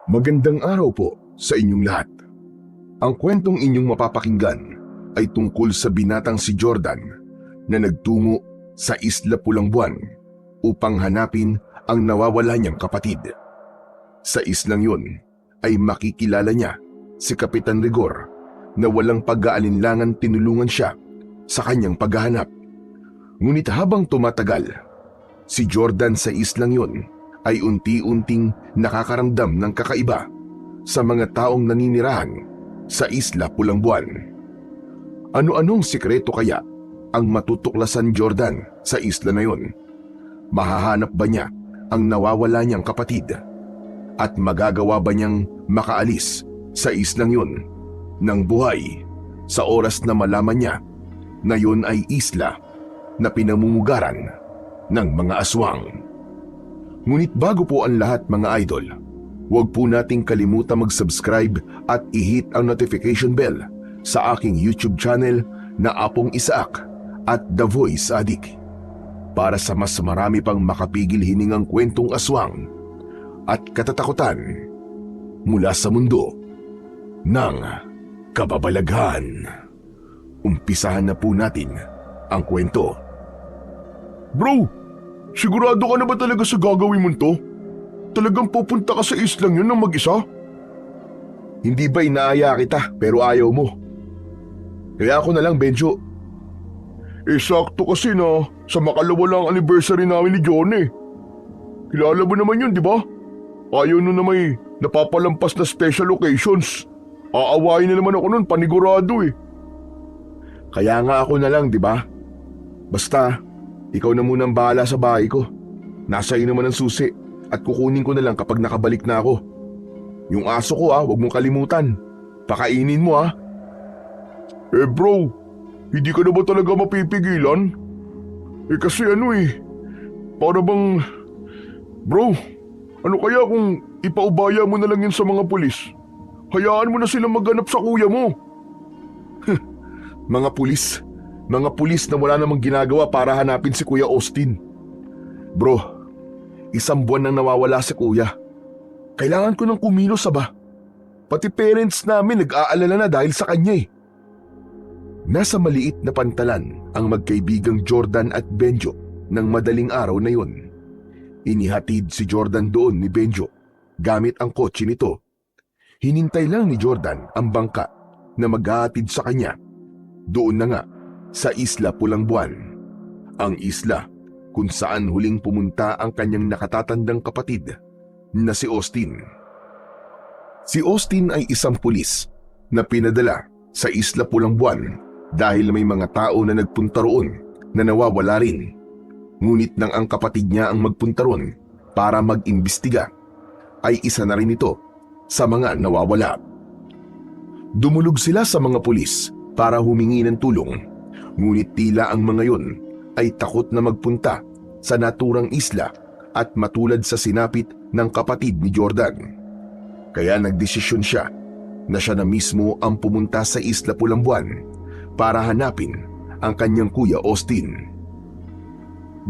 Magandang araw po sa inyong lahat. Ang kwentong inyong mapapakinggan ay tungkol sa binatang si Jordan na nagtungo sa Isla Pulang Buwan upang hanapin ang nawawala niyang kapatid. Sa islang yun ay makikilala niya si Kapitan Rigor na walang pag-aalinlangan tinulungan siya sa kanyang paghahanap. Ngunit habang tumatagal, si Jordan sa islang yun ay unti-unting nakakaramdam ng kakaiba sa mga taong naninirahan sa Isla Pulang Buwan. Ano-anong sikreto kaya ang matutuklasan Jordan sa isla na yun? Mahahanap ba niya ang nawawala niyang kapatid? At magagawa ba niyang makaalis sa islang yun ng buhay sa oras na malaman niya na yun ay isla na pinamumugaran ng mga aswang? Ngunit bago po ang lahat mga idol, huwag po nating kalimutan mag-subscribe at i-hit ang notification bell sa aking YouTube channel na Apong Isaak at The Voice Addict para sa mas marami pang makapigil hiningang kwentong aswang at katatakutan mula sa mundo ng kababalaghan. Umpisahan na po natin ang kwento. Bro, sigurado ka na ba talaga sa gagawin mo to? Talagang pupunta ka sa islang yun ng mag-isa? Hindi ba inaaya kita pero ayaw mo? Kaya ako na lang, Benjo. Sakto kasi na sa makalawalang anniversary namin ni John eh. Kilala mo naman yun, di ba? Ayaw nun na may napapalampas na special occasions. Aawain na naman ako nun, panigurado eh. Kaya nga ako na lang, di ba? Basta, ikaw na munang bahala sa bahay ko. Nasa iyo naman ang susi at kukunin ko na lang kapag nakabalik na ako. Yung aso ko huwag mong kalimutan. Pakainin mo Bro, hindi ka na ba talaga mapipigilan? Kasi para bang… Bro, ano kaya kung ipaubaya mo na lang yun sa mga pulis? Hayaan mo na silang maghanap sa kuya mo. Mga pulis na wala namang ginagawa para hanapin si Kuya Austin. Bro, 1 buwan nang nawawala si Kuya. Kailangan ko ng kumilos ba? Pati parents namin nag-aalala na dahil sa kanya eh. Nasa maliit na pantalan ang magkaibigang Jordan at Benjo ng madaling araw na yun. Inihatid si Jordan doon ni Benjo gamit ang kotse nito. Hinintay lang ni Jordan ang bangka na maghahatid sa kanya. Doon na nga sa Isla Pulang Buwan. Ang isla kung saan huling pumunta ang kanyang nakatatandang kapatid na si Austin. Si Austin ay isang pulis na pinadala sa Isla Pulang Buwan dahil may mga tao na nagpunta roon na nawawala rin. Ngunit nang ang kapatid niya ang magpunta roon para mag-imbestiga, ay isa na rin ito sa mga nawawala. Dumulog sila sa mga pulis para humingi ng tulong, ngunit tila ang mga yon ay takot na magpunta sa naturang isla at matulad sa sinapit ng kapatid ni Jordan. Kaya nagdesisyon siya na siya na mismo ang pumunta sa Isla Pulang Buwan para hanapin ang kanyang Kuya Austin.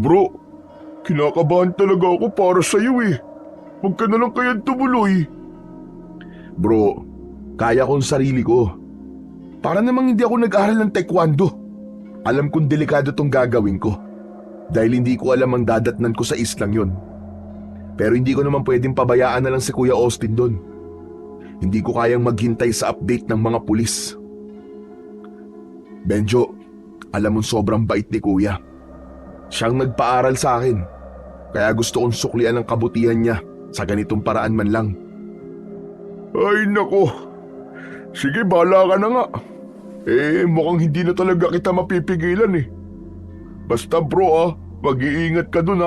Bro, kinakabahan talaga ako para sa iyo eh. Huwag ka na lang kaya tumuloy. Bro, kaya kong sarili ko. Para namang hindi ako nag-aral ng taekwondo. Alam kong delikado tong gagawin ko dahil hindi ko alam ang dadatnan ko sa islang yun. Pero hindi ko naman pwedeng pabayaan na lang si Kuya Austin doon. Hindi ko kayang maghintay sa update ng mga pulis. Benjo, alam mong sobrang bait ni Kuya. Siyang nagpaaral sa akin, kaya gusto kong suklian ang kabutihan niya sa ganitong paraan man lang. Ay nako, sige bahala ka na nga. Mukhang hindi na talaga kita mapipigilan eh. Basta bro mag-iingat ka dun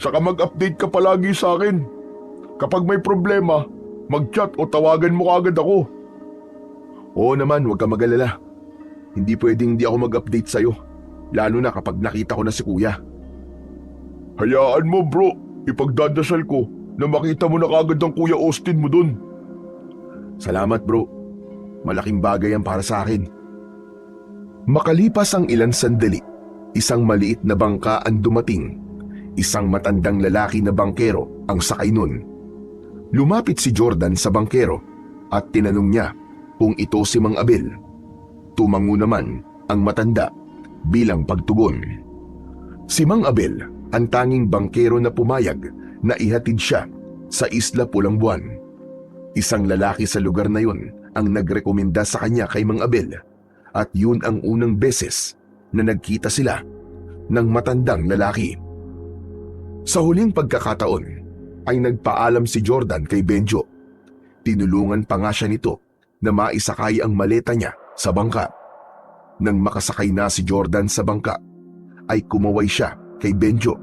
Saka mag-update ka palagi sa akin. Kapag may problema, mag-chat o tawagan mo agad ako. Oo naman, huwag ka mag-alala. Hindi pwedeng hindi ako mag-update sa'yo, lalo na kapag nakita ko na si Kuya. Hayaan mo bro, ipagdadasal ko na makita mo na kagad ang Kuya Austin mo dun. Salamat bro, malaking bagay yan para sa akin. Makalipas ang ilang sandali, isang maliit na bangka ang dumating. Isang matandang lalaki na bangkero ang sakay nun. Lumapit si Jordan sa bangkero at tinanong niya kung ito si Mang Abel. Tumango naman ang matanda bilang pagtugon. Si Mang Abel ang tanging bangkero na pumayag na ihatid siya sa Isla Pulang Buwan. Isang lalaki sa lugar na yun ang nagrekomenda sa kanya kay Mang Abel at yun ang unang beses na nagkita sila ng matandang lalaki. Sa huling pagkakataon ay nagpaalam si Jordan kay Benjo. Tinulungan pa nga siya nito na maisakay ang maleta niya sa bangka. Nang makasakay na si Jordan sa bangka, ay kumaway siya kay Benjo.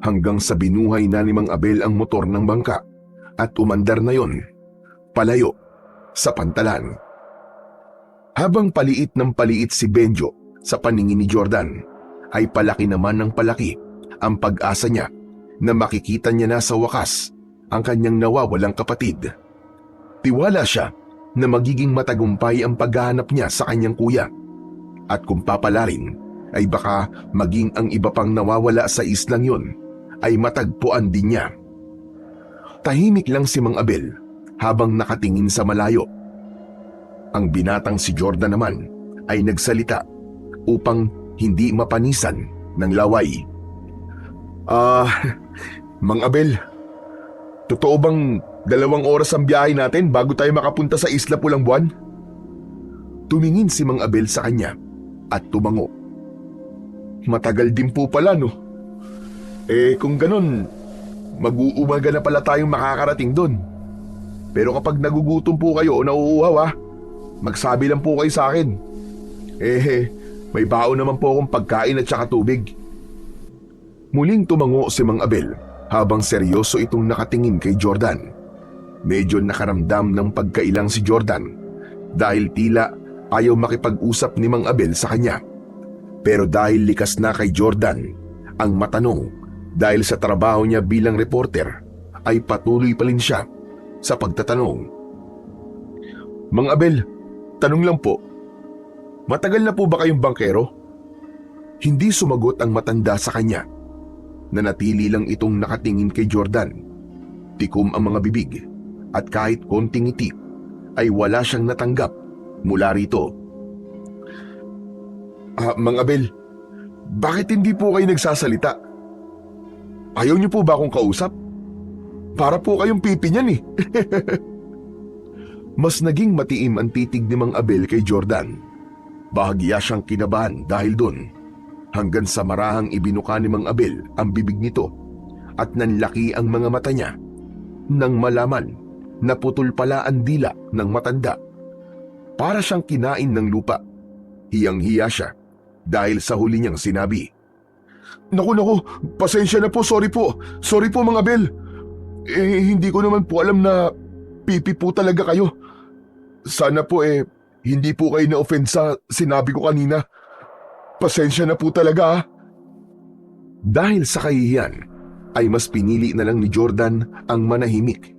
Hanggang sa binuhay na ni Mang Abel ang motor ng bangka at umandar na yon, palayo sa pantalan. Habang paliit ng paliit si Benjo sa paningin ni Jordan, ay palaki naman ng palaki ang pag-asa niya na makikita niya na sa wakas ang kanyang nawawalang kapatid. Tiwala siya na magiging matagumpay ang paghahanap niya sa kanyang kuya. At kung papalarin, ay baka maging ang iba pang nawawala sa islang yon ay matagpuan din niya. Tahimik lang si Mang Abel habang nakatingin sa malayo. Ang binatang si Jordan naman ay nagsalita upang hindi mapanisan ng laway. Mang Abel, totoo bang 2 oras ang biyahe natin bago tayo makapunta sa Isla Pulang Buwan? Tumingin si Mang Abel sa kanya at tumango. Matagal din po pala, no? Kung ganun, mag-uumaga na pala tayong makakarating doon. Pero kapag nagugutom po kayo o nauuhaw, magsabi lang po kayo sa akin. May baon naman po akong pagkain at saka tubig. Muling tumango si Mang Abel habang seryoso itong nakatingin kay Jordan. Medyo nakaramdam ng pagkailang si Jordan dahil tila ayaw makipag-usap ni Mang Abel sa kanya. Pero dahil likas na kay Jordan ang matanong dahil sa trabaho niya bilang reporter, ay patuloy pa rin siya sa pagtatanong. Mang Abel, tanong lang po, matagal na po ba kayong bangkero? Hindi sumagot ang matanda sa kanya. Nanatili lang itong nakatingin kay Jordan. Tikom ang mga bibig at kahit konting ngiti ay wala siyang natanggap mula rito. Mang Abel, bakit hindi po kayo nagsasalita? Ayaw niyo po ba akong kausap? Para po kayong pipi niyan eh. Mas naging matiim ang titig ni Mang Abel kay Jordan. Bahagya siyang kinabahan dahil doon, hanggang sa marahang ibinuka ni Mang Abel ang bibig nito at nanlaki ang mga mata niya nang malaman na putol pala ang dila ng matanda. Para siyang kinain ng lupa. Hiyang-hiya siya dahil sa huli niyang sinabi. Naku, pasensya na po, sorry po. Sorry po, Mang Abel. Hindi ko naman po alam na pipi po talaga kayo. Sana po hindi po kayo na-offend sa sinabi ko kanina. Pasensya na po talaga. Dahil sa kahihiyan, ay mas pinili na lang ni Jordan ang manahimik.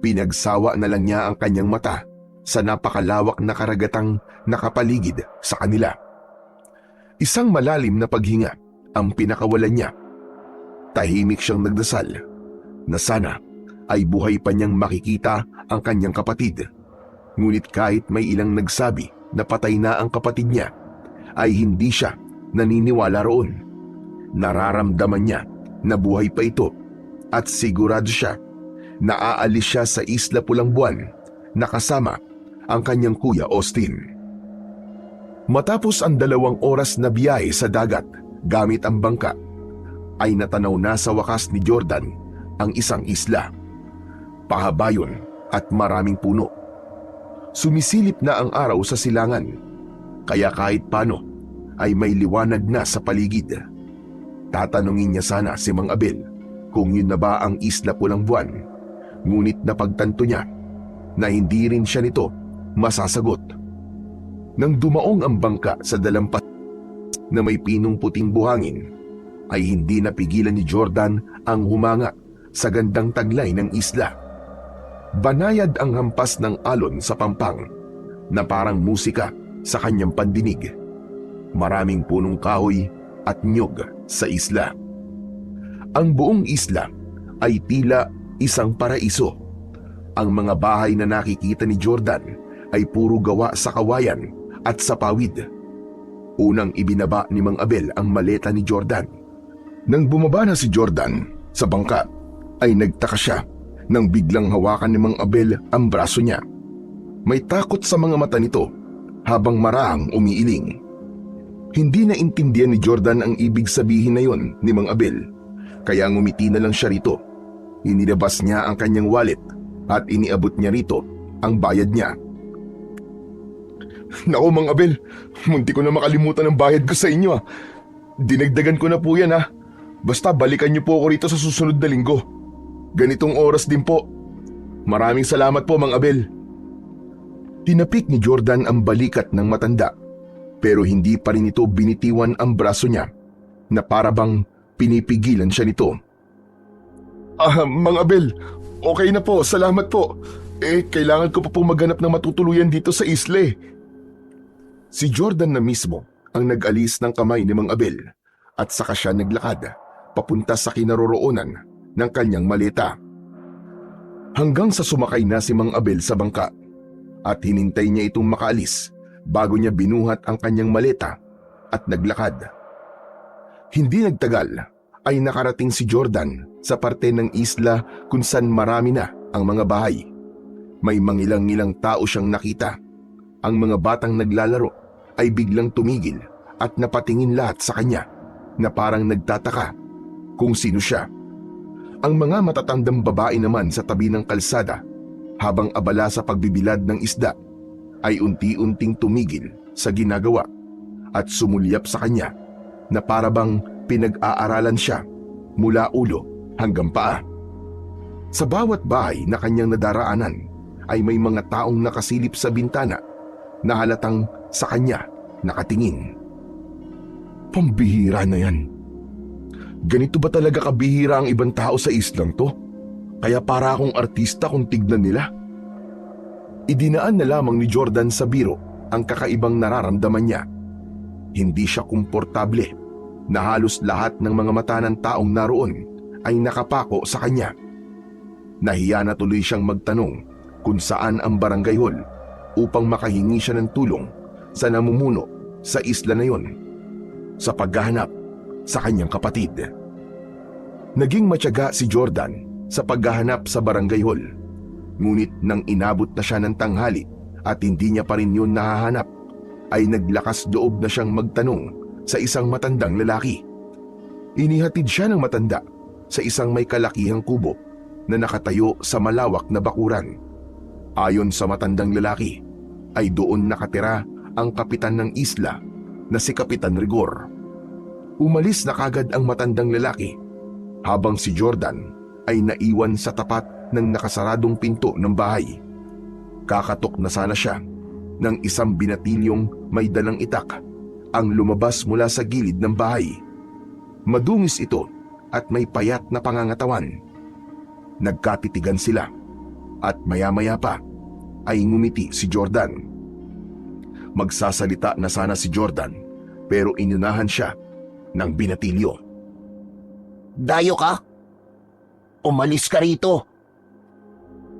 Pinagsawa na lang niya ang kanyang mata sa napakalawak na karagatang nakapaligid sa kanila. Isang malalim na paghinga ang pinakawalan niya. Tahimik siyang nagdasal na sana ay buhay pa niyang makikita ang kanyang kapatid. Ngunit kahit may ilang nagsabi na patay na ang kapatid niya, ay hindi siya naniniwala roon. Nararamdaman niya na buhay pa ito at sigurado siya na aalis siya sa Isla Pulang Buwan na kasama ang kanyang kuya Austin. Matapos ang 2 oras na biyahe sa dagat gamit ang bangka, ay natanaw na sa wakas ni Jordan ang isang isla. Pahabayon at maraming puno. Sumisilip na ang araw sa silangan, kaya kahit paano ay may liwanag na sa paligid. Tatanungin niya sana si Mang Abel kung yun na ba ang Isla Pulang Buwan, ngunit napagtanto niya na hindi rin siya nito masasagot. Nang dumaong ang bangka sa dalampas na may pinong puting buhangin, ay hindi napigilan ni Jordan ang humanga sa gandang taglay ng isla. Banayad ang hampas ng alon sa pampang na parang musika sa kanyang pandinig. Maraming punong kahoy at nyog sa isla. Ang buong isla ay tila isang paraiso. Ang mga bahay na nakikita ni Jordan ay puro gawa sa kawayan at sa pawid. Unang ibinaba ni Mang Abel ang maleta ni Jordan. Nang bumaba na si Jordan sa bangka, ay nagtaka siya nang biglang hawakan ni Mang Abel ang braso niya. May takot sa mga mata nito habang marahang umiiling. Hindi na intindihan ni Jordan ang ibig sabihin na yon ni Mang Abel, kaya ngumiti na lang siya rito. Inilabas niya ang kanyang wallet at iniabot niya rito ang bayad niya. Naku Mang Abel, munti ko na makalimutan ang bayad ko sa inyo ah. Dinagdagan ko na po yan ah. Basta balikan niyo po ako rito sa susunod na linggo. Ganitong oras din po. Maraming salamat po Mang Abel. Tinapik ni Jordan ang balikat ng matanda, pero hindi pa rin ito binitiwan ang braso niya na para bang pinipigilan siya nito. Mang Abel, okay na po, salamat po. Kailangan ko pa po maghanap ng matutuluyan dito sa isla eh. Si Jordan na mismo ang nag-alis ng kamay ni Mang Abel at saka siya naglakad papunta sa kinaroroonan ng kanyang maleta. Hanggang sa sumakay na si Mang Abel sa bangka at hinintay niya itong makaalis bago niya binuhat ang kanyang maleta at naglakad. Hindi nagtagal ay nakarating si Jordan sa parte ng isla kung saan marami na ang mga bahay. May mangilang-ngilang tao siyang nakita. Ang mga batang naglalaro ay biglang tumigil at napatingin lahat sa kanya na parang nagtataka kung sino siya. Ang mga matatandang babae naman sa tabi ng kalsada habang abala sa pagbibilad ng isda ay unti-unting tumigil sa ginagawa at sumulyap sa kanya na para bang pinag-aaralan siya mula ulo hanggang paa. Sa bawat bahay na kanyang nadaraanan ay may mga taong nakasilip sa bintana na halatang sa kanya nakatingin. Pambihira na yan. Ganito ba talaga kabihira ang ibang tao sa islang to? Kaya para akong artista kung tignan nila. Idinaan na lamang ni Jordan sa biro ang kakaibang nararamdaman niya. Hindi siya komportable na halos lahat ng mga mata ng taong naroon ay nakapako sa kanya. Nahiya na tuloy siyang magtanong kung saan ang barangay hall upang makahingi siya ng tulong sa namumuno sa isla na yon sa paghahanap sa kanyang kapatid. Naging matyaga si Jordan sa paghahanap sa barangay hall, ngunit nang inabot na siya ng tanghali at hindi niya pa rin yun nahahanap, ay naglakas loob na siyang magtanong sa isang matandang lalaki. Inihatid siya ng matanda sa isang may kalakihang kubo na nakatayo sa malawak na bakuran. Ayon sa matandang lalaki, ay doon nakatira ang kapitan ng isla na si Kapitan Rigor. Umalis na kagad ang matandang lalaki habang si Jordan ay naiwan sa tapat ng nakasaradong pinto ng bahay. Kakatok na sana siya ng isang binatilyong may dalang itak ang lumabas mula sa gilid ng bahay. Madungis ito at may payat na pangangatawan. Nagkatitigan sila at maya-maya pa ay ngumiti si Jordan. Magsasalita na sana si Jordan pero inunahan siya ng binatilyo. Dayo ka? Umalis ka rito.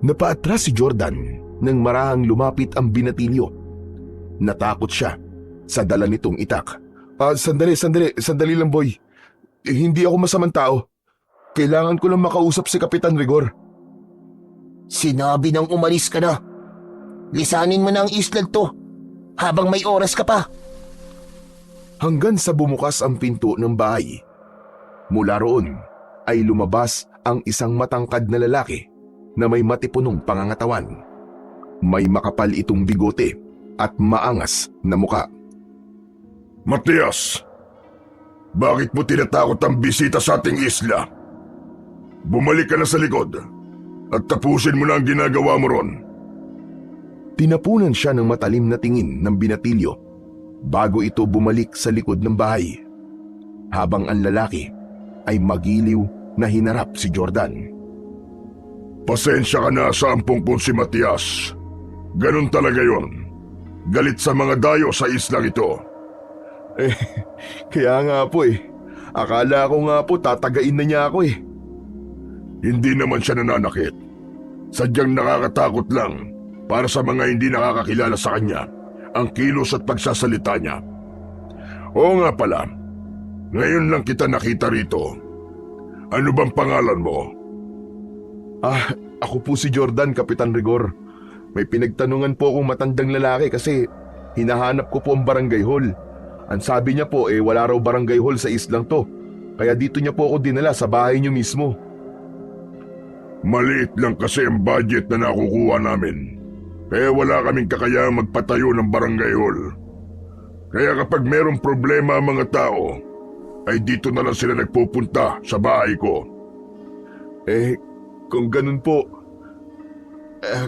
Napaatras si Jordan nang marahang lumapit ang binatilyo. Natakot siya sa dala nitong itak. Sandali lang boy. Hindi ako masamang tao. Kailangan ko lang makausap si Kapitan Rigor. Sinabi nang umalis ka na. Lisanin mo na ang isla to habang may oras ka pa. Hanggang sa bumukas ang pinto ng bahay. Mula roon ay lumabas ang isang matangkad na lalaki na may matipunong pangangatawan. May makapal itong bigote at maangas na muka. Matias, bakit mo tinatakot ang bisita sa ating isla? Bumalik ka na sa likod at tapusin mo na ang ginagawa mo ron. Tinapunan siya ng matalim na tingin ng binatilyo bago ito bumalik sa likod ng bahay, habang ang lalaki ay magiliw na hinarap si Jordan. Pasensya ka na sa ampungpun si Matias. Ganun talaga yon. Galit sa mga dayo sa islang ito. Kaya nga po Akala ko nga po tatagain na niya ako Hindi naman siya nananakit. Sadyang nakakatakot lang para sa mga hindi nakakakilala sa kanya ang kilos at pagsasalita niya. Oo nga pala, ngayon lang kita nakita rito. Ano bang pangalan mo? Ako po si Jordan, Kapitan Rigor. May pinagtanungan po akong matandang lalaki kasi hinahanap ko po ang barangay hall. Ang sabi niya po wala raw barangay hall sa islang to. Kaya dito niya po ako dinala sa bahay niyo mismo. Maliit lang kasi ang budget na nakukuha namin. Kaya wala kaming kakayahang magpatayo ng barangay hall. Kaya kapag merong problema ang mga tao, ay dito na lang sila nagpupunta sa bahay ko. Kung ganun po,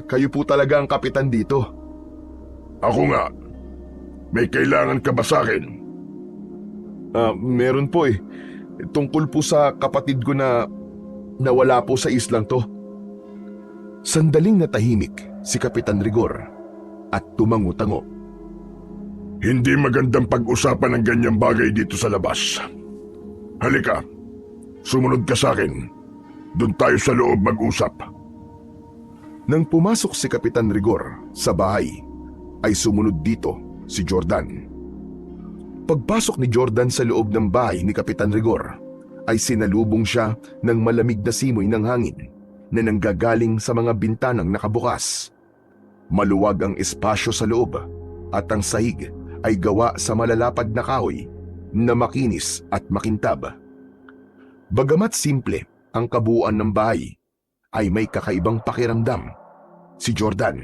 kayo po talaga ang kapitan dito. Ako nga, may kailangan ka ba sa akin? Meron po Tungkol po sa kapatid ko na nawala po sa islang to. Sandaling natahimik si Kapitan Rigor at tumango-tango. Hindi magandang pag-usapan ng ganyang bagay dito sa labas. Halika, sumunod ka sa akin. Doon tayo sa loob mag-usap. Nang pumasok si Kapitan Rigor sa bahay, ay sumunod dito si Jordan. Pagpasok ni Jordan sa loob ng bahay ni Kapitan Rigor, ay sinalubong siya ng malamig na simoy ng hangin na nanggagaling sa mga bintanang nakabukas. Maluwag ang espasyo sa loob at ang sahig ay gawa sa malalapad na kahoy na makinis at makintab. Bagamat simple ang kabuuan ng bahay, ay may kakaibang pakiramdam si Jordan.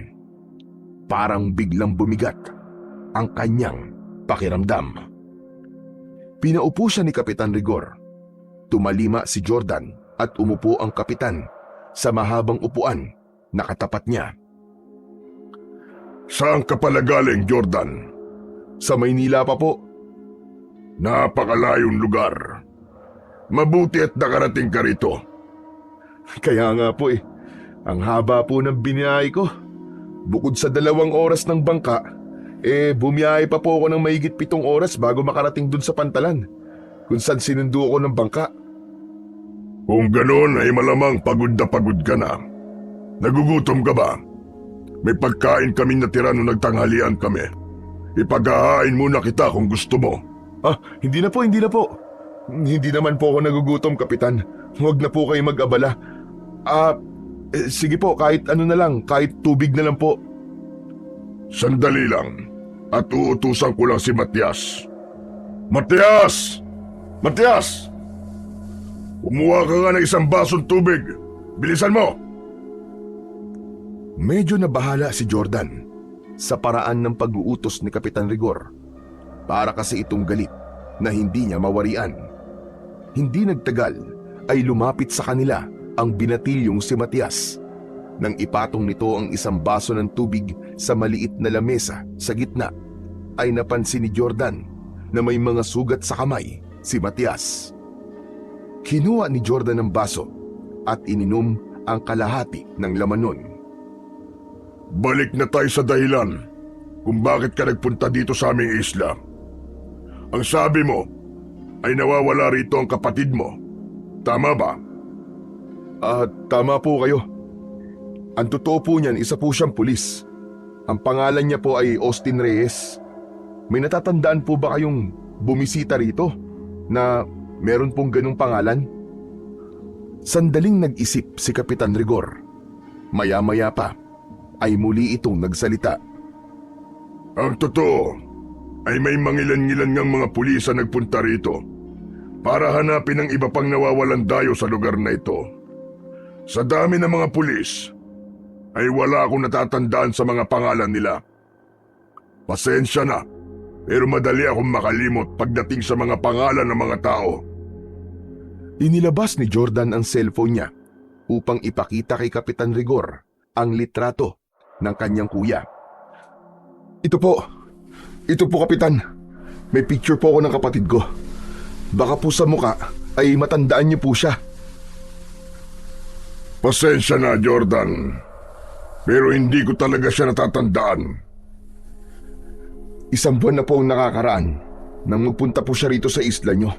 Parang biglang bumigat ang kanyang pakiramdam. Pinaupo siya ni Kapitan Rigor. Tumalima si Jordan at umupo ang kapitan sa mahabang upuan na katapat niya. Saan ka pala galing, Jordan? Sa Maynila pa po. Napakalayong lugar. Mabuti at nakarating ka rito. Kaya nga po ang haba po ng biniyahe ko. Bukod sa 2 oras ng bangka, bumiyahe pa po ako ng mahigit 7 oras bago makarating dun sa Pantalan, kung saan sinundo ako ng bangka. Kung ganoon ay malamang pagod ka na. Nagugutom ka ba? May pagkain kaming natira nung nagtanghalian kami. Ipaghahain muna kita kung gusto mo. Hindi na po. Hindi naman po ako nagugutom, Kapitan. Huwag na po kayo mag-abala. Sige po, kahit ano na lang, kahit tubig na lang po. Sandali lang, at uutusan ko lang si Matias. Matias! Matias! Kumuha ka nga ng 1 basong tubig. Bilisan mo! Medyo nabahala si Jordan sa paraan ng pag-uutos ni Kapitan Rigor. Para kasi itong galit na hindi niya mawarian. Hindi nagtagal ay lumapit sa kanila ang binatilyong si Matias. Nang ipatong nito ang 1 baso ng tubig sa maliit na lamesa sa gitna, ay napansin ni Jordan na may mga sugat sa kamay si Matias. Kinuha ni Jordan ang baso at ininom ang kalahati ng laman nun. Balik na tayo sa dahilan kung bakit ka nagpunta dito sa aming isla. Ang sabi mo ay nawawala rito ang kapatid mo. Tama ba? Tama po kayo. Ang totoo po niyan, isa po siyang pulis. Ang pangalan niya po ay Austin Reyes. May natatandaan po ba kayong bumisita rito na meron pong ganung pangalan? Sandaling nag-isip si Kapitan Rigor. Maya-maya pa ay muli itong nagsalita. Ang totoo ay may mangilan-ngilan ngang mga pulis na nagpunta rito para hanapin ang iba pang nawawalan dayo sa lugar na ito. Sa dami ng mga pulis, ay wala akong natatandaan sa mga pangalan nila. Pasensya na, pero madali akong makalimot pagdating sa mga pangalan ng mga tao. Inilabas ni Jordan ang cellphone niya upang ipakita kay Kapitan Rigor ang litrato ng kanyang kuya. Ito po, Kapitan. May picture po ako ng kapatid ko. Baka po sa muka ay matandaan niyo po siya. Pasensya na, Jordan. Pero hindi ko talaga siya natatandaan. 1 buwan na po ang nakakaraan nang magpunta po siya rito sa isla niyo.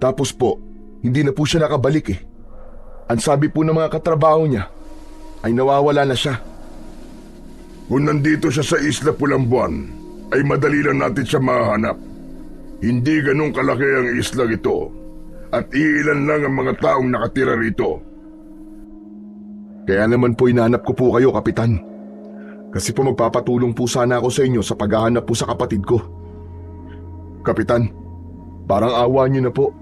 Tapos po, hindi na po siya nakabalik. Ang sabi po ng mga katrabaho niya ay nawawala na siya. Kung nandito siya sa Isla Pulang Buwan, ay madali lang natin siya mahanap. Hindi ganun kalaki ang isla ito at iilan lang ang mga taong nakatira rito. Kaya naman po inahanap ko po kayo, Kapitan. Kasi po magpapatulong po sana ako sa inyo sa paghahanap po sa kapatid ko. Kapitan, parang awa niyo na po.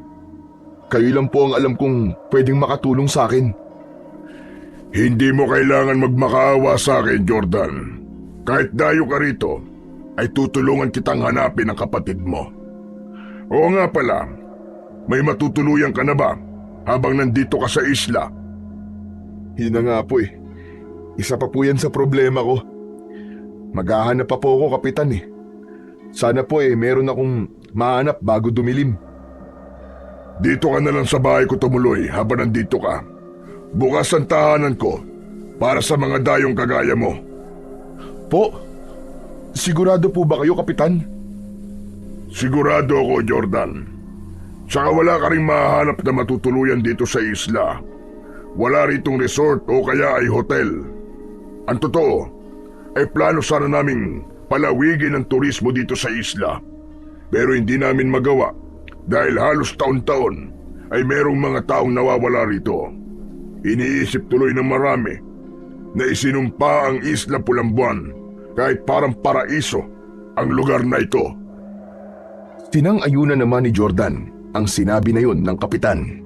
Kayo lang po ang alam kong pwedeng makatulong sa akin. Hindi mo kailangan magmakaawa sa akin, Jordan. Kahit dayo ka rito, ay tutulungan kitang hanapin ang kapatid mo. Oo nga pala, may matutuluyan ka na ba habang nandito ka sa isla? Yun na nga po eh. Isa pa po yan sa problema ko. Maghahanap pa po ako, Kapitan eh. Sana po meron akong mahanap bago dumilim. Dito ka na lang sa bahay ko tumuloy habang nandito ka. Bukas ang tahanan ko para sa mga dayong kagaya mo. Po, sigurado po ba kayo, Kapitan? Sigurado ako, Jordan. Tsaka wala ka rin mahanap na matutuluyan dito sa isla. Wala ritong resort o kaya ay hotel. Ang totoo, ay plano sana naming palawigin ang turismo dito sa isla. Pero hindi namin magawa dahil halos taon-taon ay merong mga taong nawawala rito. Iniisip tuloy ng marami na isinumpa ang Isla Pulang Buwan kahit parang paraiso ang lugar na ito. Sinang-ayunan naman ni Jordan ang sinabi na yon ng Kapitan.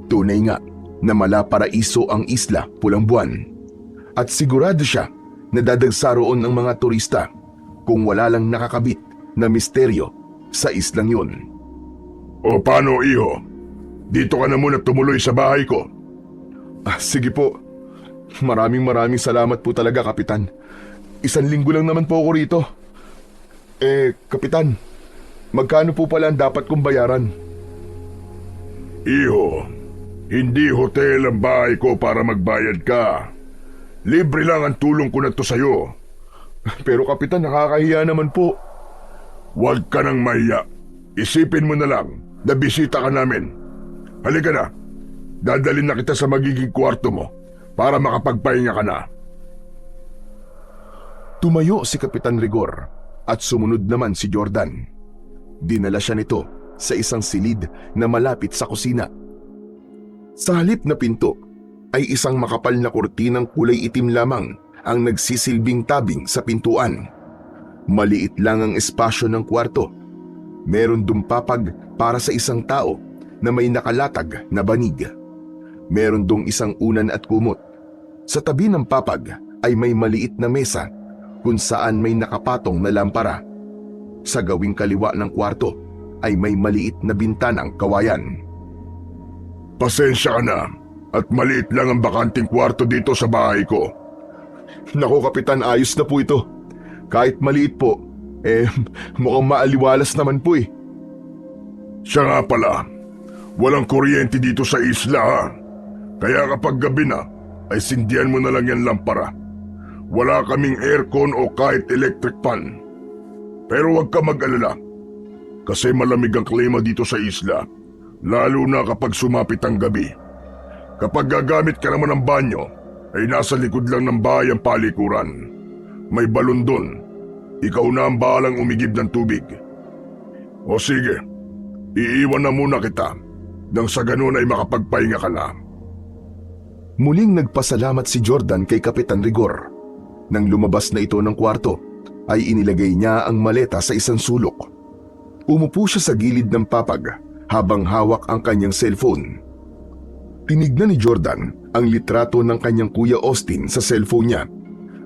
Tunay nga na malaparaiso ang Isla Pulang Buwan. At sigurado siya na dadagsa roon ang mga turista kung wala lang nakakabit na misteryo sa islang yun. O paano, iho? Dito ka na muna tumuloy sa bahay ko. Sige po. Maraming salamat po talaga, Kapitan. 1 linggo lang naman po ako rito. Kapitan, magkano po pala ang dapat kong bayaran? Iho, hindi hotel ang bahay ko para magbayad ka. Libre lang ang tulong ko na to sa'yo. Pero Kapitan, nakakahiya naman po. Huwag ka nang mahiya. Isipin mo na lang na bisita ka namin. Halika na. Dadalhin na kita sa magiging kwarto mo para makapagpahinga ka na. Tumayo si Kapitan Rigor at sumunod naman si Jordan. Dinala siya nito sa isang silid na malapit sa kusina. Sa halip na pinto ay isang makapal na kurtinang kulay itim lamang ang nagsisilbing tabing sa pintuan. Maliit lang ang espasyo ng kwarto. Meron dumpapag para sa isang tao na may nakalatag na banig. Meron dong isang unan at kumot. Sa tabi ng papag ay may maliit na mesa kung saan may nakapatong na lampara. Sa gawing kaliwa ng kwarto ay may maliit na bintanang kawayan. Pasensya ka na at maliit lang ang bakanting kwarto dito sa bahay ko. Nako Kapitan, ayos na po ito. Kahit maliit po, mukhang maaliwalas naman po eh. Siya nga pala, walang kuryente dito sa isla ha. Kaya kapag gabi na, ay sindihan mo na lang yan lampara. Wala kaming aircon o kahit electric fan. Pero huwag ka mag-alala, kasi malamig ang klima dito sa isla, lalo na kapag sumapit ang gabi. Kapag gagamit ka naman ng banyo, ay nasa likod lang ng bahay ang palikuran. May balon doon. Ikaw na ang bahalang umigib ng tubig. O sige, iiwan na muna kita nang sa ganun ay makapagpahinga ka na. Muling nagpasalamat si Jordan kay Kapitan Rigor. Nang lumabas na ito ng kwarto, ay inilagay niya ang maleta sa isang sulok. Umupo siya sa gilid ng papag habang hawak ang kanyang cellphone. Tinignan ni Jordan ang litrato ng kanyang kuya Austin sa cellphone niya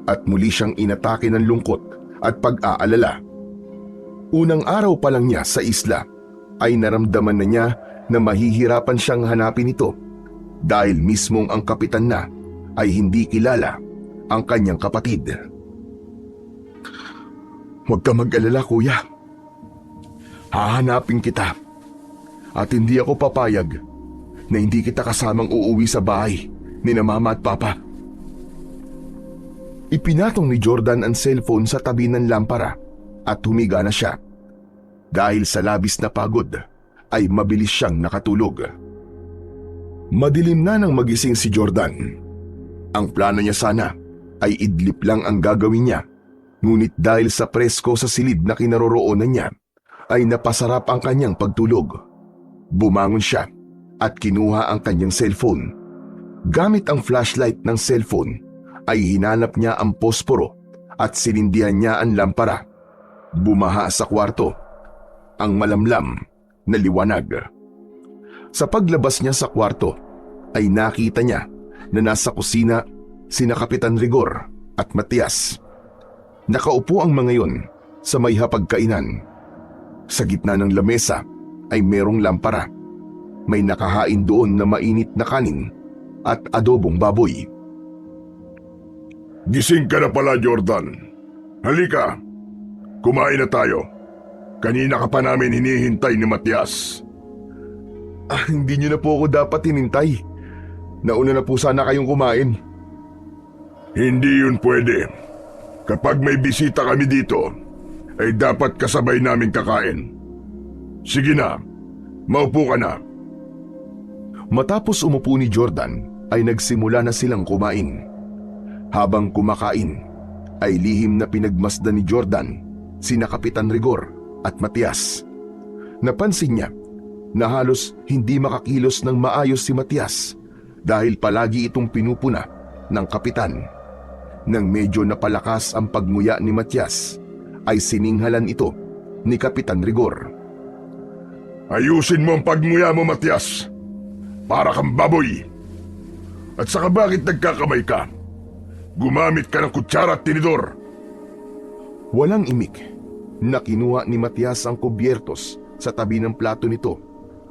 at muli siyang inatake ng lungkot at pag-aalala. Unang araw pa lang niya sa isla ay naramdaman na niya na mahihirapan siyang hanapin ito dahil mismong ang kapitan na ay hindi kilala ang kanyang kapatid. Huwag ka mag-alala, kuya. Hahanapin kita at hindi ako papayag na hindi kita kasamang uuwi sa bahay ni na mama at papa. Ipinatong ni Jordan ang cellphone sa tabi ng lampara at humiga na siya. Dahil sa labis na pagod ay mabilis siyang nakatulog. Madilim na nang magising si Jordan. Ang plano niya sana ay idlip lang ang gagawin niya. Ngunit dahil sa presko sa silid na kinaroroonan niya, ay napasarap ang kanyang pagtulog. Bumangon siya at kinuha ang kanyang cellphone. Gamit ang flashlight ng cellphone, ay hinanap niya ang posporo at sinindihan niya ang lampara. Bumaha sa kwarto ang malamlam na liwanag. Sa paglabas niya sa kwarto, ay nakita niya na nasa kusina sina Kapitan Rigor at Matias. Nakaupo ang mga yon sa may hapagkainan. Sa gitna ng lamesa ay merong lampara. May nakahain doon na mainit na kanin at adobong baboy. Gising ka na pala, Jordan. Halika, kumain na tayo. Kanina ka pa namin hinihintay ni Matias. Hindi niyo na po ako dapat hinintay. Nauna na po sana kayong kumain. Hindi yun pwede. Kapag may bisita kami dito, ay dapat kasabay namin kakain. Sige na, maupo ka na. Matapos umupo ni Jordan, ay nagsimula na silang kumain. Habang kumakain, ay lihim na pinagmasdan ni Jordan sina Kapitan Rigor at Matias. Napansin niya na halos hindi makakilos ng maayos si Matias dahil palagi itong pinupuna ng kapitan. Nang medyo napalakas ang pagmuya ni Matias, ay sininghalan ito ni Kapitan Rigor. Ayusin mo ang pagmuya mo, Matias. Para kang baboy. At saka bakit nagkakamay ka? Gumamit ka ng kutsara at tinidor. Walang imik na kinuha ni Matias ang kubyertos sa tabi ng plato nito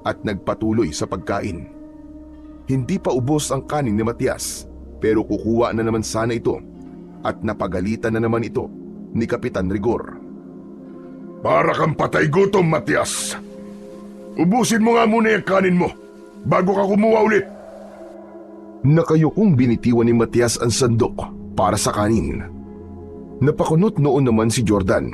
at nagpatuloy sa pagkain. Hindi pa ubos ang kanin ni Matias, pero kukuha na naman sana ito at napagalitan na naman ito ni Kapitan Rigor. Para kang patay gutom, Matias. Ubusin mo nga muna yung kanin mo bago ka kumuha ulit. Nakayukong binitiwan ni Matias ang sandok para sa kanin. Napakunot noon naman si Jordan.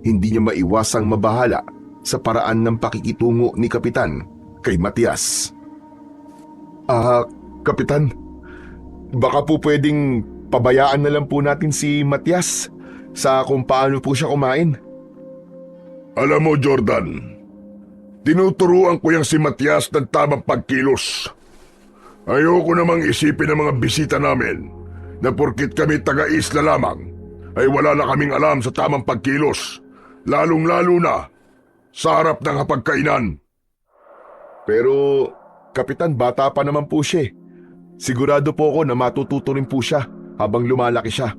Hindi niya maiwasang mabahala sa paraan ng pakikitungo ni Kapitan kay Matias. Kapitan, baka po pwedeng pabayaan na lang po natin si Matias sa kung paano po siya kumain. Alam mo, Jordan, tinuturuan ko yang si Matias ng tamang pagkilos. Ayoko namang isipin ng mga bisita namin na porkit kami taga-isla lamang ay wala na kaming alam sa tamang pagkilos, lalong-lalo na sa harap ng hapagkainan. Pero, Kapitan, bata pa naman po siya. Sigurado po ako na matututo rin po siya habang lumalaki siya.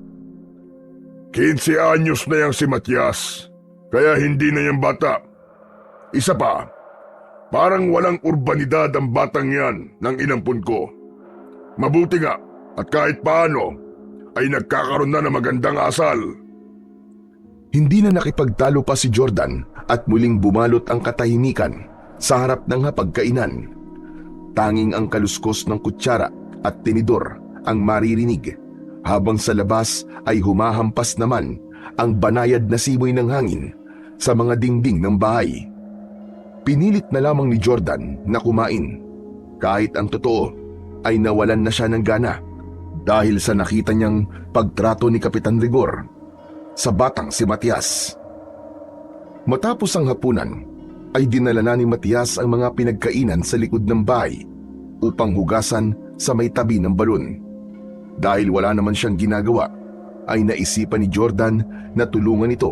15 anyos na yang si Matias, kaya hindi na yang bata. Isa pa, parang walang urbanidad ang batang yan ng inampun ko. Mabuti nga at kahit paano ay nagkakaroon na ng magandang asal. Hindi na nakipagtalo pa si Jordan at muling bumalot ang katahimikan sa harap ng hapagkainan. Tanging ang kaluskos ng kutsara at tinidor ang maririnig, habang sa labas ay humahampas naman ang banayad na simoy ng hangin sa mga dingding ng bahay. Pinilit na lamang ni Jordan na kumain, kahit ang totoo ay nawalan na siya ng gana dahil sa nakita niyang pagtrato ni Kapitan Rigor sa batang si Matias. Matapos ang hapunan, ay dinala na ni Matias ang mga pinagkainan sa likod ng bahay upang hugasan sa may tabi ng balon. Dahil wala naman siyang ginagawa, ay naisipan ni Jordan na tulungan ito.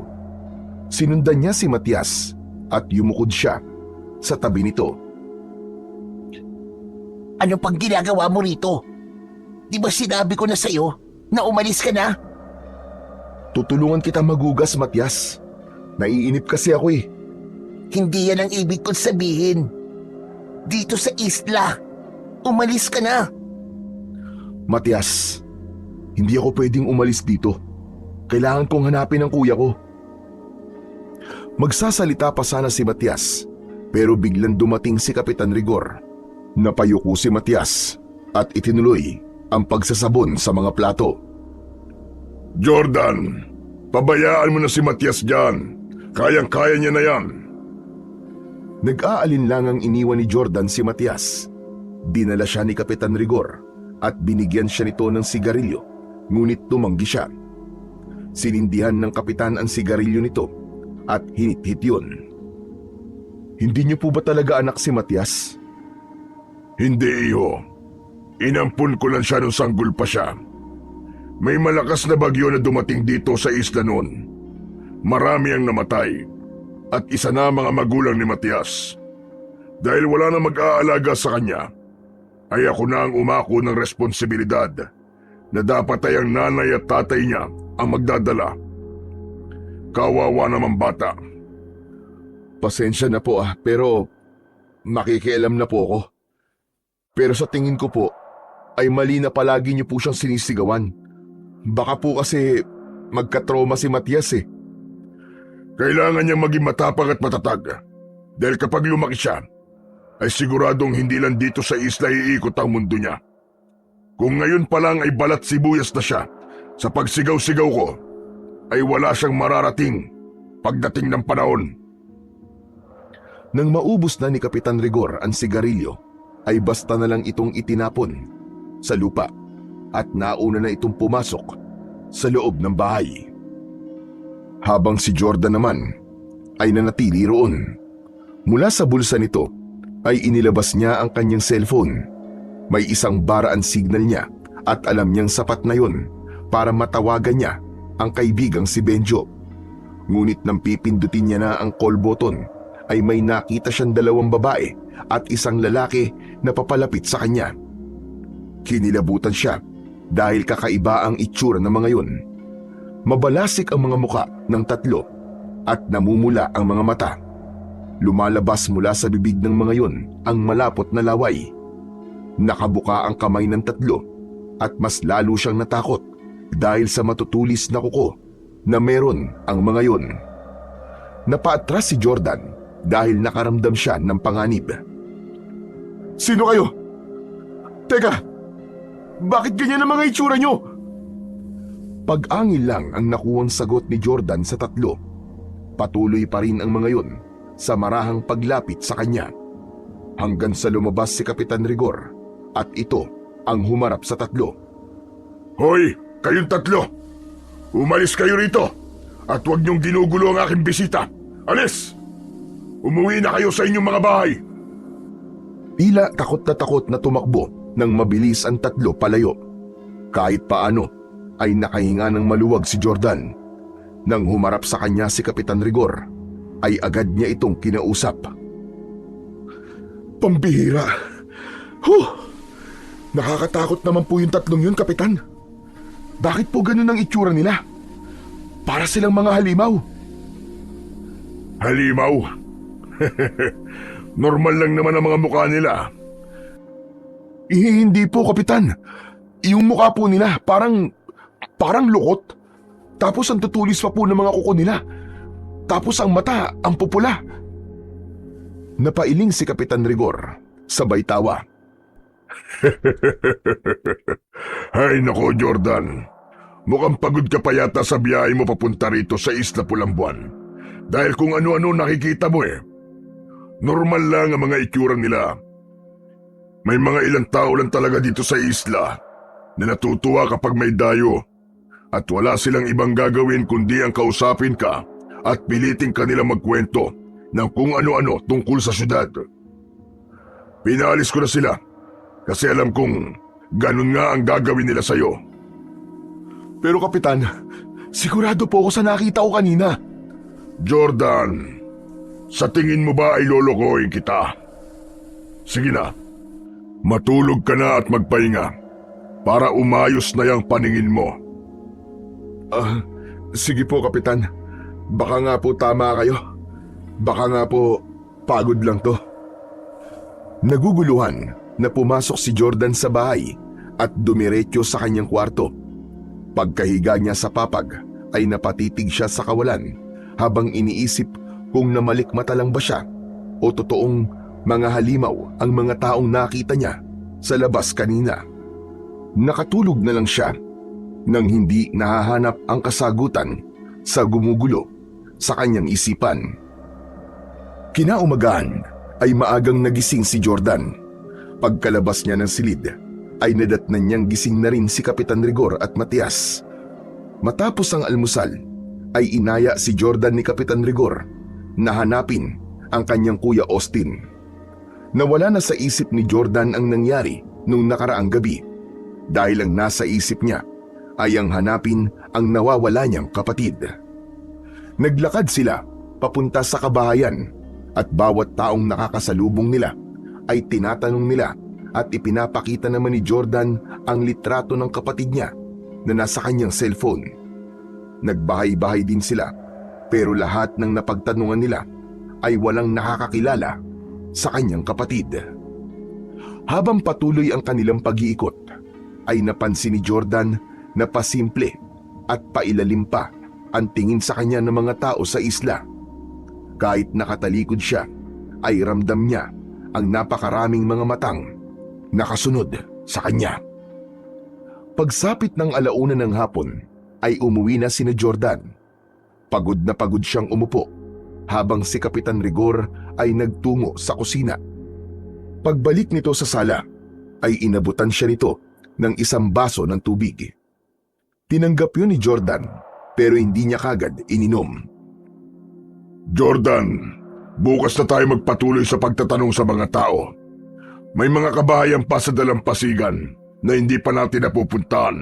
Sinundan niya si Matias at yumukod siya sa tabi nito. Ano pang ginagawa mo rito? Di ba sinabi ko na sa'yo na umalis ka na? Tutulungan kita magugas, Matias. Naiinip kasi ako eh. Hindi yan ang ibig kong sabihin. Dito sa isla, umalis ka na. Matias, hindi ako pwedeng umalis dito. Kailangan kong hanapin ang kuya ko. Magsasalita pa sana si Matias, pero biglang dumating si Kapitan Rigor. Napayuko si Matias at itinuloy ang pagsasabon sa mga plato. Jordan, pabayaan mo na si Matias dyan. Kayang-kaya niya na yan. Nag-aalinlangang iniwan ni Jordan si Matias. Dinala siya ni Kapitan Rigor at binigyan siya nito ng sigarilyo, ngunit tumanggi siya. Sinindihan ng kapitan ang sigarilyo nito at hinit-hit yun. Hindi niyo po ba talaga anak si Matias? Hindi, iho. Inampun ko lang siya nung sanggol pa siya. May malakas na bagyo na dumating dito sa isla noon. Marami ang namatay at isa na mga magulang ni Matias. Dahil wala na mag-aalaga sa kanya, ay ako na ang umako ng responsibilidad na dapat ay ang nanay at tatay niya ang magdadala. Kawawa naman bata. Pasensya na po pero makikialam na po ako. Pero sa tingin ko po, ay mali na palagi niyo po siyang sinisigawan. Baka po kasi magka-trauma si Matias eh. Kailangan niyang maging matapang at matatag. Dahil kapag lumaki siya, ay siguradong hindi lang dito sa isla iikot ang mundo niya. Kung ngayon pa lang ay balat sibuyas na siya, sa pagsigaw-sigaw ko, ay wala siyang mararating pagdating ng panahon. Nang maubos na ni Kapitan Rigor ang sigarilyo, ay basta na lang itong itinapon sa lupa at nauna na itong pumasok sa loob ng bahay. Habang si Jordan naman ay nanatili roon. Mula sa bulsa nito ay inilabas niya ang kanyang cellphone. May isang baraan signal niya at alam niyang sapat na yun para matawagan niya ang kaibigang si Benjo. Ngunit nang pipindutin niya na ang call button ay may nakita siyang dalawang babae at isang lalaki na papalapit sa kanya. Kinilabutan siya dahil kakaiba ang itsura ng mga yun. Mabalasik ang mga muka ng tatlo at namumula ang mga mata. Lumalabas mula sa bibig ng mga yun ang malapot na laway. Nakabuka ang kamay ng tatlo at mas lalo siyang natakot dahil sa matutulis na kuko na meron ang mga yun. Napaatras si Jordan dahil nakaramdam siya ng panganib. Sino kayo? Teka, bakit ganyan ang mga itsura niyo? Pag-angil lang ang nakuwang sagot ni Jordan sa tatlo. Patuloy pa rin ang mga yun sa marahang paglapit sa kanya. Hanggang sa lumabas si Kapitan Rigor at ito ang humarap sa tatlo. Hoy, kayong tatlo! Umalis kayo rito at huwag niyong ginugulo ang aking bisita. Alis! Umuwi na kayo sa inyong mga bahay. Tila takot na tumakbo nang mabilis ang tatlo palayo. Kahit paano ay nakahinga ng maluwag si Jordan. Nang humarap sa kanya si Kapitan Rigor, ay agad niya itong kinausap. Pambihira. Nakakatakot naman po yung tatlong yun, Kapitan. Bakit po ganun ang itsura nila? Para silang mga halimaw. Halimaw? Normal lang naman ang mga mukha nila. Hindi po, Kapitan. Yung mukha po nila parang lukot. Tapos ang tutulis pa po ng mga kuko nila. Tapos ang mata, ang pupula. Napailing si Kapitan Rigor, sabay tawa. Hay nako, Jordan. Mukhang pagod ka pa yata sa biyahe mo papunta rito sa Isla Pulambuan. Dahil kung ano-ano nakikita mo eh. Normal lang ang mga itsura nila. May mga ilang tao lang talaga dito sa isla na natutuwa kapag may dayo. At wala silang ibang gagawin kundi ang kausapin ka at piliting kanila magkwento ng kung ano-ano tungkol sa syudad. Pinalis ko na sila kasi alam kong ganun nga ang gagawin nila sa'yo. Pero Kapitan, sigurado po ako sa nakita ko kanina. Jordan, sa tingin mo ba ay lolokohin kita? Sige na, matulog ka na at magpahinga para umayos na yung paningin mo. Sige po, Kapitan. Baka nga po tama kayo. Baka nga po pagod lang to. Naguguluhan na pumasok si Jordan sa bahay at dumiretso sa kanyang kwarto. Pagkahiga niya sa papag ay napatitig siya sa kawalan habang iniisip kung namalikmata lang ba siya o totoong mga halimaw ang mga taong nakita niya sa labas kanina. Nakatulog na lang siya nang hindi nahahanap ang kasagutan sa gumugulo sa kanyang isipan. Kinaumagahan ay maagang nagising si Jordan. Pagkalabas niya ng silid, ay nadatnan niyang gising na rin si Kapitan Rigor at Matias. Matapos ang almusal, ay inaya si Jordan ni Kapitan Rigor na hanapin ang kanyang kuya Austin. Nawala na sa isip ni Jordan ang nangyari nung nakaraang gabi dahil ang nasa isip niya ay ang hanapin ang nawawala niyang kapatid. Naglakad sila papunta sa kabahayan at bawat taong nakakasalubong nila ay tinatanong nila at ipinapakita naman ni Jordan ang litrato ng kapatid niya na nasa kanyang cellphone. Nagbahay-bahay din sila pero lahat ng napagtanungan nila ay walang nakakakilala sa kanyang kapatid. Habang patuloy ang kanilang pag-iikot, ay napansin ni Jordan na pasimple at pailalim pa ang tingin sa kanya ng mga tao sa isla. Kahit nakatalikod siya, ay ramdam niya ang napakaraming mga matang nakasunod sa kanya. Pagsapit ng alauna ng hapon, ay umuwi na sina Jordan. Pagod na pagod siyang umupo habang si Kapitan Rigor ay nagtungo sa kusina. Pagbalik nito sa sala, ay inabutan siya nito ng isang baso ng tubig. Tinanggap yun ni Jordan pero hindi niya kagad ininom. Jordan, bukas na tayo magpatuloy sa pagtatanong sa mga tao. May mga kabahayan pa sa dalampasigan na hindi pa natin napupuntahan.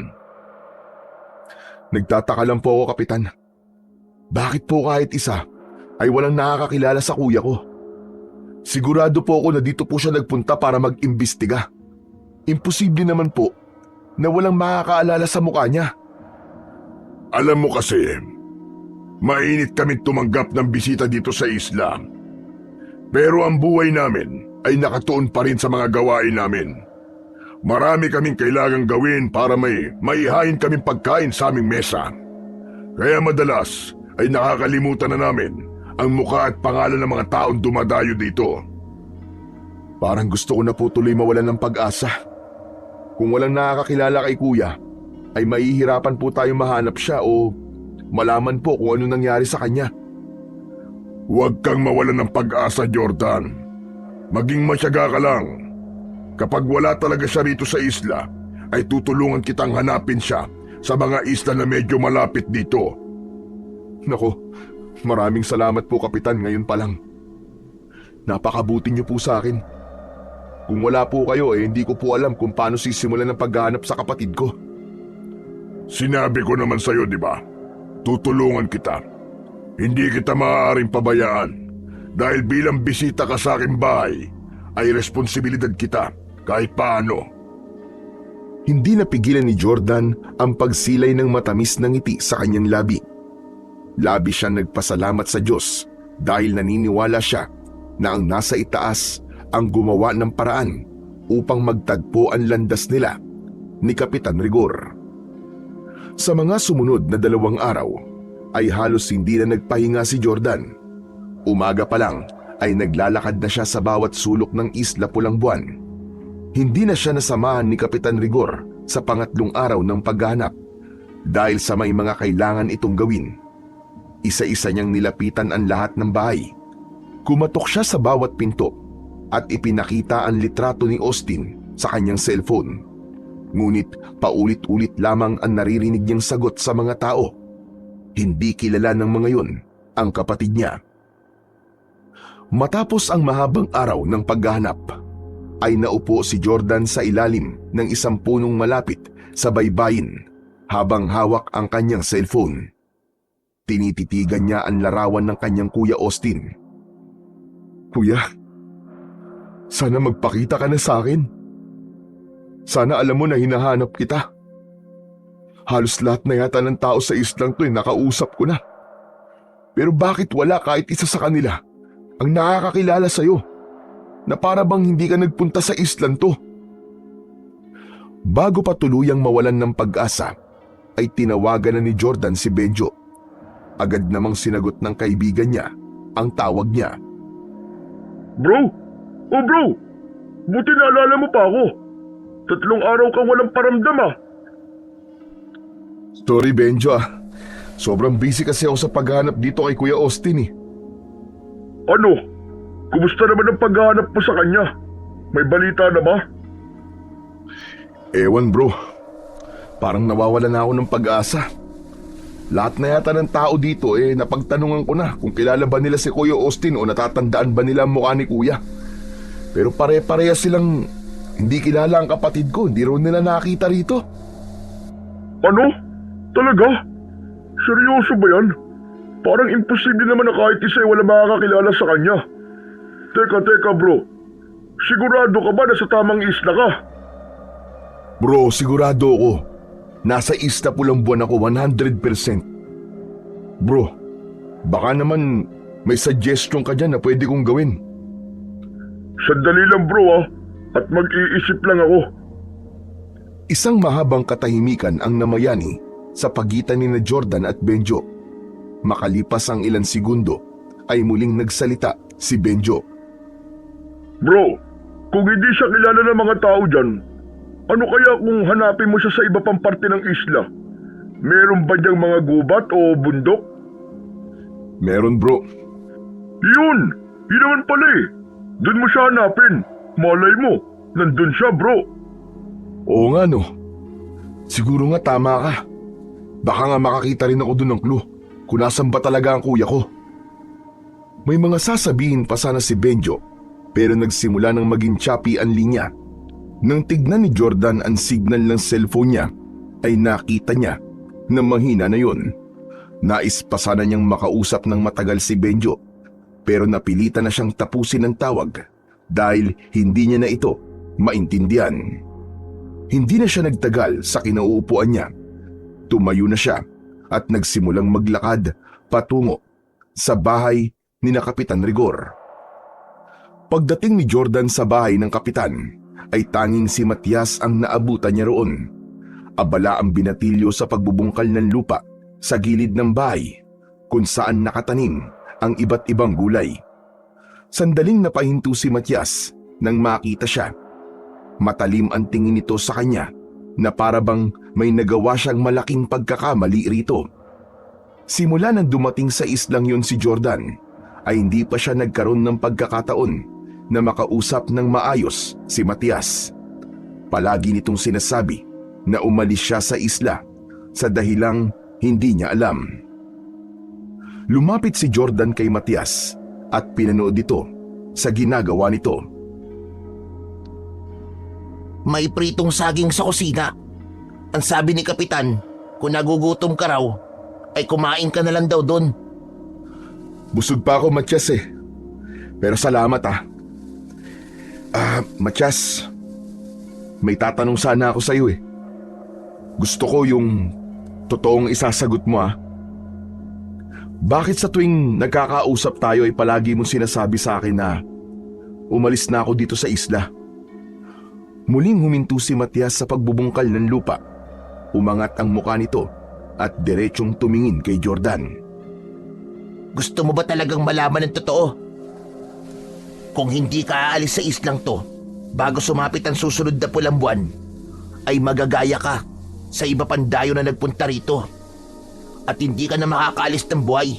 Nagtataka lang po ako, Kapitan. Bakit po kahit isa ay walang nakakakilala sa kuya ko? Sigurado po ako na dito po siya nagpunta para mag-imbestiga. Imposible naman po na walang makakaalala sa mukha niya. Alam mo kasi, mainit kami tumanggap ng bisita dito sa isla. Pero ang buhay namin ay nakatuon pa rin sa mga gawain namin. Marami kaming kailangang gawin para may maihain kaming pagkain sa aming mesa. Kaya madalas ay nakakalimutan na namin ang mukha at pangalan ng mga taong dumadayo dito. Parang gusto ko na po tuloy mawalan ng pag-asa. Kung walang nakakakilala kay kuya, ay mahihirapan po tayong mahanap siya o malaman po kung ano nangyari sa kanya. Huwag kang mawalan ng pag-asa, Jordan. Maging matyaga ka lang. Kapag wala talaga siya rito sa isla, ay tutulungan kitang hanapin siya sa mga isla na medyo malapit dito. Nako, maraming salamat po, Kapitan, ngayon pa lang. Napakabuti niyo po sa akin. Kung wala po kayo, hindi ko po alam kung paano sisimulan ang paghahanap sa kapatid ko. Sinabi ko naman sa'yo, di ba? Tutulungan kita. Hindi kita maaaring pabayaan dahil bilang bisita ka sa aking bahay, ay responsibilidad kita kahit paano. Hindi napigilan ni Jordan ang pagsilay ng matamis na ngiti sa kanyang labi. Labi siya nagpasalamat sa Diyos dahil naniniwala siya na ang nasa itaas ang gumawa ng paraan upang magtagpo ang landas nila ni Kapitan Rigor. Sa mga sumunod na 2 araw ay halos hindi na nagpahinga si Jordan. Umaga pa lang ay naglalakad na siya sa bawat sulok ng Isla Pulang Buwan. Hindi na siya nasamahan ni Kapitan Rigor sa pangatlong araw ng paghahanap dahil sa may mga kailangan itong gawin. Isa-isa niyang nilapitan ang lahat ng bahay. Kumatok siya sa bawat pinto at ipinakita ang litrato ni Austin sa kanyang cellphone. Ngunit paulit-ulit lamang ang naririnig niyang sagot sa mga tao. Hindi kilala ng mga yun ang kapatid niya. Matapos ang mahabang araw ng paghahanap, ay naupo si Jordan sa ilalim ng isang punong malapit sa baybayin habang hawak ang kanyang cellphone. Tinititigan niya ang larawan ng kanyang kuya Austin. Kuya, sana magpakita ka na sa akin. Sana alam mo na hinahanap kita. Halos lahat na yata ng tao sa islang to ay nakausap ko na. Pero bakit wala kahit isa sa kanila ang nakakakilala sa'yo na para bang hindi ka nagpunta sa islang to? Bago pa tuluyang mawalan ng pag-asa, ay tinawagan na ni Jordan si Benjo. Agad namang sinagot ng kaibigan niya ang tawag niya. Bro! Oh bro! Buti naalala mo pa ako. 3 araw kang walang paramdam ah. Sorry Benjo ah. Sobrang busy kasi ako sa paghanap dito kay Kuya Austin eh. Ano? Kumusta naman ang paghahanap mo sa kanya? May balita na ba? Ewan bro, parang nawawala na ako ng pag-asa. Lahat na yata ng tao dito napagtanungan ko na kung kilala ba nila si Kuya Austin o natatandaan ba nila ang mukha ni Kuya. Pero pare-pareha silang hindi kilala ang kapatid ko, hindi rin nila nakita rito. Ano? Talaga? Seryoso ba yan? Parang imposible naman na kahit isa ay wala makakakilala sa kanya. Teka bro, sigurado ka ba na sa tamang isla ka? Bro, sigurado ako. Nasa isla Pulang Buwan ako 100%. Bro, baka naman may suggestion ka dyan na pwede kong gawin. Sandali lang bro at mag-iisip lang ako. Isang mahabang katahimikan ang namayani sa pagitan ni Jordan at Benjo. Makalipas ang ilang segundo ay muling nagsalita si Benjo. Bro, kung hindi siya kilala ng mga tao dyan, ano kaya kung hanapin mo siya sa iba pang parte ng isla? Meron ba diyang mga gubat o bundok? Meron bro. Yun naman pala Doon mo siya hanapin. Malay mo, nandun siya bro. Oo nga no. Siguro nga tama ka. Baka nga makakita rin ako dun ng clue kung nasan ba talaga ang kuya ko. May mga sasabihin pa sana si Benjo pero nagsimula nang maging choppy ang linya. Nang tignan ni Jordan ang signal ng cellphone niya ay nakita niya na mahina na yun. Nais pa sana niyang makausap ng matagal si Benjo pero napilitan na siyang tapusin ang tawag dahil hindi niya na ito maintindihan. Hindi na siya nagtagal sa kinauupuan niya. Tumayo na siya at nagsimulang maglakad patungo sa bahay ni na Kapitan Rigor. Pagdating ni Jordan sa bahay ng kapitan, ay tanging si Matias ang naabutan niya roon. Abala ang binatilyo sa pagbubungkal ng lupa sa gilid ng bahay kung saan nakatanim ang iba't ibang gulay. Sandaling napahinto si Matias nang makita siya. Matalim ang tingin nito sa kanya na para bang may nagawa siyang malaking pagkakamali rito. Simula nang dumating sa islang yun si Jordan, ay hindi pa siya nagkaroon ng pagkakataon na makausap ng maayos si Matias. Palagi nitong sinasabi na umalis siya sa isla sa dahilang hindi niya alam. Lumapit si Jordan kay Matias at pinanood ito sa ginagawa nito. May pritong saging sa kusina. Ang sabi ni Kapitan, kung nagugutom ka raw, ay kumain ka na lang daw doon. Busog pa ako, Matias Pero salamat Matias, may tatanong sana ako sa iyo Gusto ko yung totoong isasagot mo Bakit sa tuwing nagkakausap tayo ay palagi mong sinasabi sa akin na umalis na ako dito sa isla? Muling huminto si Matias sa pagbubungkal ng lupa. Umangat ang mukha nito at diretsong tumingin kay Jordan. Gusto mo ba talagang malaman ng totoo? Kung hindi ka aalis sa islang to, bago sumapit ang susunod na pulang buwan, ay magagaya ka sa iba pang dayo na nagpunta rito. At hindi ka na makakaalis ng buhay.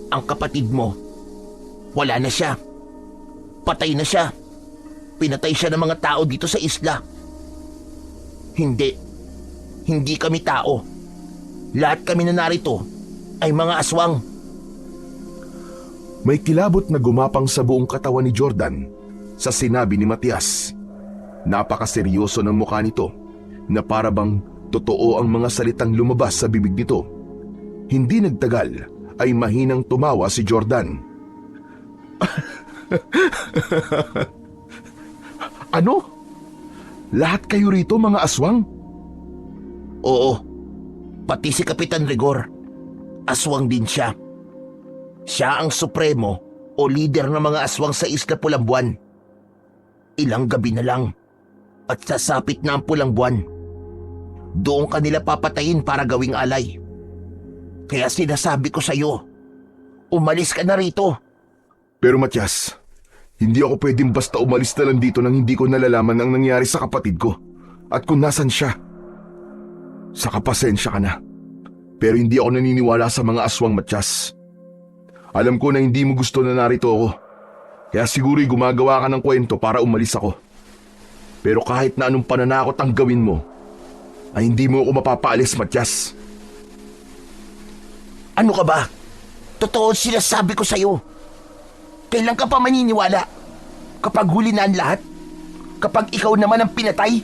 Ang kapatid mo, wala na siya. Patay na siya. Pinatay siya ng mga tao dito sa isla. Hindi kami tao. Lahat kami na narito ay mga aswang. May kilabot na gumapang sa buong katawan ni Jordan sa sinabi ni Matias. Napakaseryoso ng mukha nito na para bang totoo ang mga salitang lumabas sa bibig nito. Hindi nagtagal ay mahinang tumawa si Jordan. Ano? Lahat kayo rito mga aswang? Oo, pati si Kapitan Rigor. Aswang din siya. Siya ang supremo o leader ng mga aswang sa Isla Pulang Buwan. Ilang gabi na lang at sasapit na ang pulang buwan. Doon kanila papatayin para gawing alay. Kaya sinasabi ko sa'yo, umalis ka na rito. Pero Matias, hindi ako pwedeng basta umalis na lang dito nang hindi ko nalalaman ang nangyari sa kapatid ko at kung nasan siya. Saka pasensya ka na. Pero hindi ako naniniwala sa mga aswang, Matias. Alam ko na hindi mo gusto na narito ako. Kaya siguro'y gumagawa ka ng kwento para umalis ako. Pero kahit na anong pananakot ang gawin mo, ay hindi mo ako mapapaalis, Matias. Ano ka ba? Totoo sinasabi ko sa'yo. Kailan ka pa maniniwala? Kapag huli na ang lahat? Kapag ikaw naman ang pinatay?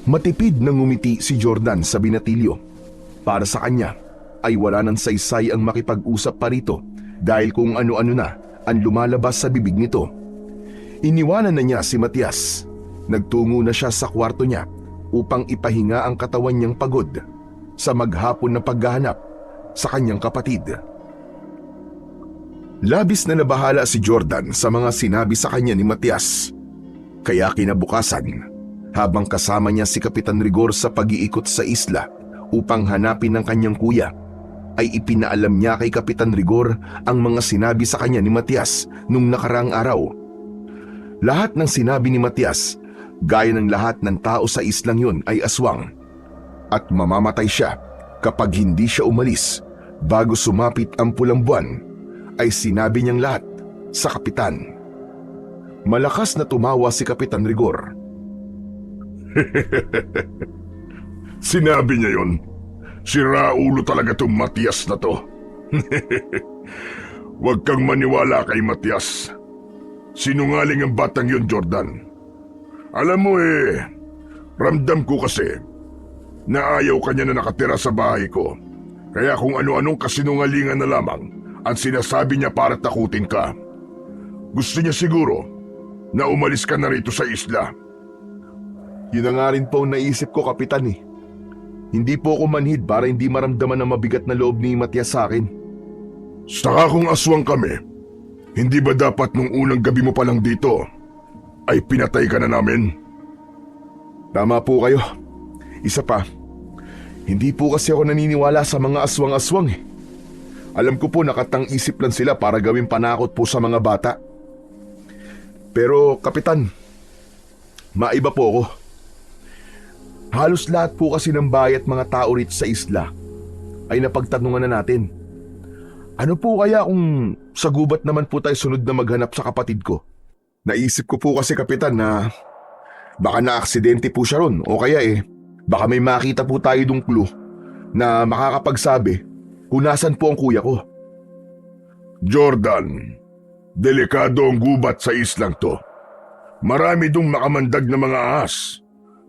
Matipid na ngumiti si Jordan sa binatilyo. Para sa kanya ay wala nang saysay ang makipag-usap pa rito dahil kung ano-ano na ang lumalabas sa bibig nito. Iniwanan na niya si Matias. Nagtungo na siya sa kwarto niya upang ipahinga ang katawan niyang pagod sa maghapon na paghahanap sa kanyang kapatid. Labis na nabahala si Jordan sa mga sinabi sa kanya ni Matias. Kaya kinabukasan, habang kasama niya si Kapitan Rigor sa pag-iikot sa isla upang hanapin ang kanyang kuya, ay ipinaalam niya kay Kapitan Rigor ang mga sinabi sa kanya ni Matias nung nakaraang araw. Lahat ng sinabi ni Matias, gaya ng lahat ng tao sa islang yun, ay aswang. At mamamatay siya kapag hindi siya umalis bago sumapit ang pulang buwan, ay sinabi niyang lahat sa kapitan. Malakas na tumawa si Kapitan Rigor. Sinabi niya yon. Si Raulo talaga tong Matias na to. Huwag kang maniwala kay Matias. Sinungaling ang batang yon, Jordan. Alam mo ramdam ko kasi na ayaw kanya na nakatira sa bahay ko. Kaya kung ano-anong kasinungalingan na lamang ang sinasabi niya para takutin ka. Gusto niya siguro na umalis ka na rito sa isla. Yun na nga rin po ang naisip ko, Kapitan eh. Hindi po ako manhid para hindi maramdaman ang mabigat na loob ni Matias sa akin. Saka kung aswang kami, hindi ba dapat nung unang gabi mo pa lang dito ay pinatay ka na namin? Tama po kayo. Isa pa, hindi po kasi ako naniniwala sa mga aswang-aswang eh. Alam ko po nakatang-isip lang sila para gawing panakot po sa mga bata. Pero Kapitan, maiba po ako. Halos lahat po kasi ng bahay at mga tao rito sa isla ay napagtanungan na natin. Ano po kaya kung sa gubat naman po tayo sunod na maghanap sa kapatid ko? Naisip ko po kasi, Kapitan, na baka na-aksidente po siya ron o kaya baka may makita po tayo dong clue na makakapagsabi kung nasan po ang kuya ko. Jordan, delikado ang gubat sa islang to. Marami dong makamandag na mga ahas.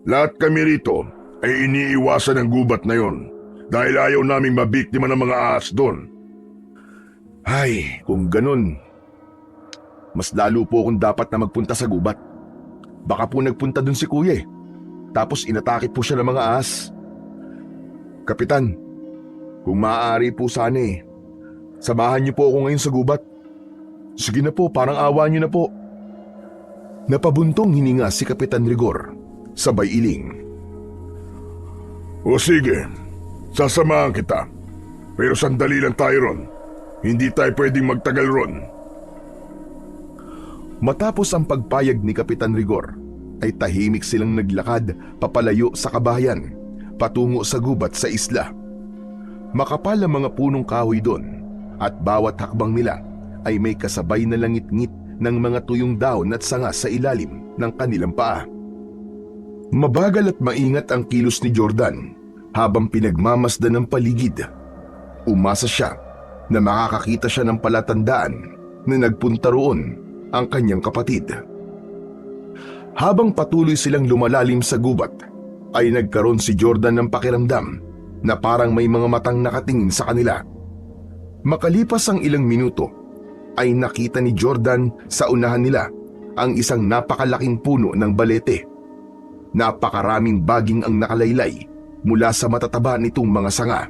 Lahat kami rito ay iniiwasan ang gubat na yon dahil ayaw naming mabiktima ng mga ahas doon. Ay, kung ganun, mas lalo po akong dapat na magpunta sa gubat. Baka po nagpunta dun si kuya tapos inatakit po siya ng mga ahas. Kapitan, kung maaari po sana samahan niyo po ako ngayon sa gubat. Sige na po, parang awa niyo na po. Napabuntong hininga si Kapitan Rigor, sabay iling. O sige, sasamahan kita. Pero sandali lang tayo ron. Hindi tayo pwedeng magtagal ron. Matapos ang pagpayag ni Kapitan Rigor, ay tahimik silang naglakad papalayo sa kabahayan, patungo sa gubat sa isla. Makapal ang mga punong kahoy doon, at bawat hakbang nila ay may kasabay na langit-ngit ng mga tuyong daon at sanga sa ilalim ng kanilang paa. Mabagal at maingat ang kilos ni Jordan habang pinagmamasdan ng paligid. Umasa siya na makakakita siya ng palatandaan na nagpunta roon ang kanyang kapatid. Habang patuloy silang lumalalim sa gubat, ay nagkaroon si Jordan ng pakiramdam na parang may mga matang nakatingin sa kanila. Makalipas ang ilang minuto, ay nakita ni Jordan sa unahan nila ang isang napakalaking puno ng balete. Napakaraming baging ang nakalaylay mula sa matataba nitong mga sanga.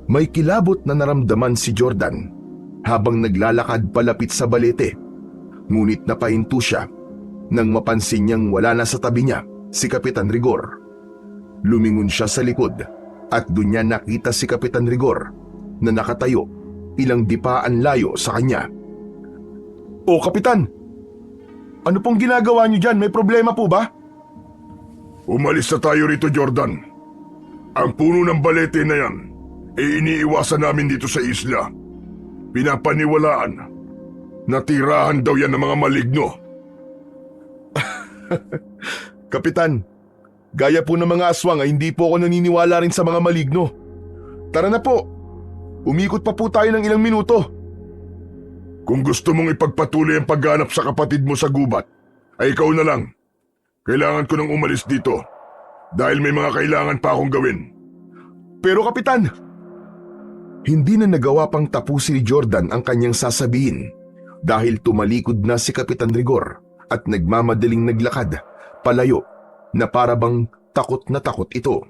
May kilabot na naramdaman si Jordan habang naglalakad palapit sa balete, ngunit napahinto siya nang mapansin niyang wala na sa tabi niya si Kapitan Rigor. Lumingon siya sa likod at doon niya nakita si Kapitan Rigor na nakatayo ilang dipaan layo sa kanya. "O Kapitan, ano pong ginagawa niyo dyan? May problema po ba?" Umalis na tayo rito, Jordan. Ang puno ng balete na yan, iniiwasan namin dito sa isla. Pinapaniwalaan Natirahan daw yan ng mga maligno. Kapitan, gaya po ng mga aswang ay hindi po ako naniniwala rin sa mga maligno. Tara na po, umikot pa po tayo ng ilang minuto. Kung gusto mong ipagpatuloy ang pagganap sa kapatid mo sa gubat, ay ikaw na lang. Kailangan ko nang umalis dito dahil may mga kailangan pa akong gawin. Pero Kapitan, hindi na nagawa pang tapusin ni Jordan ang kanyang sasabihin dahil tumalikod na si Kapitan Rigor at nagmamadaling naglakad palayo na parabang takot na takot ito.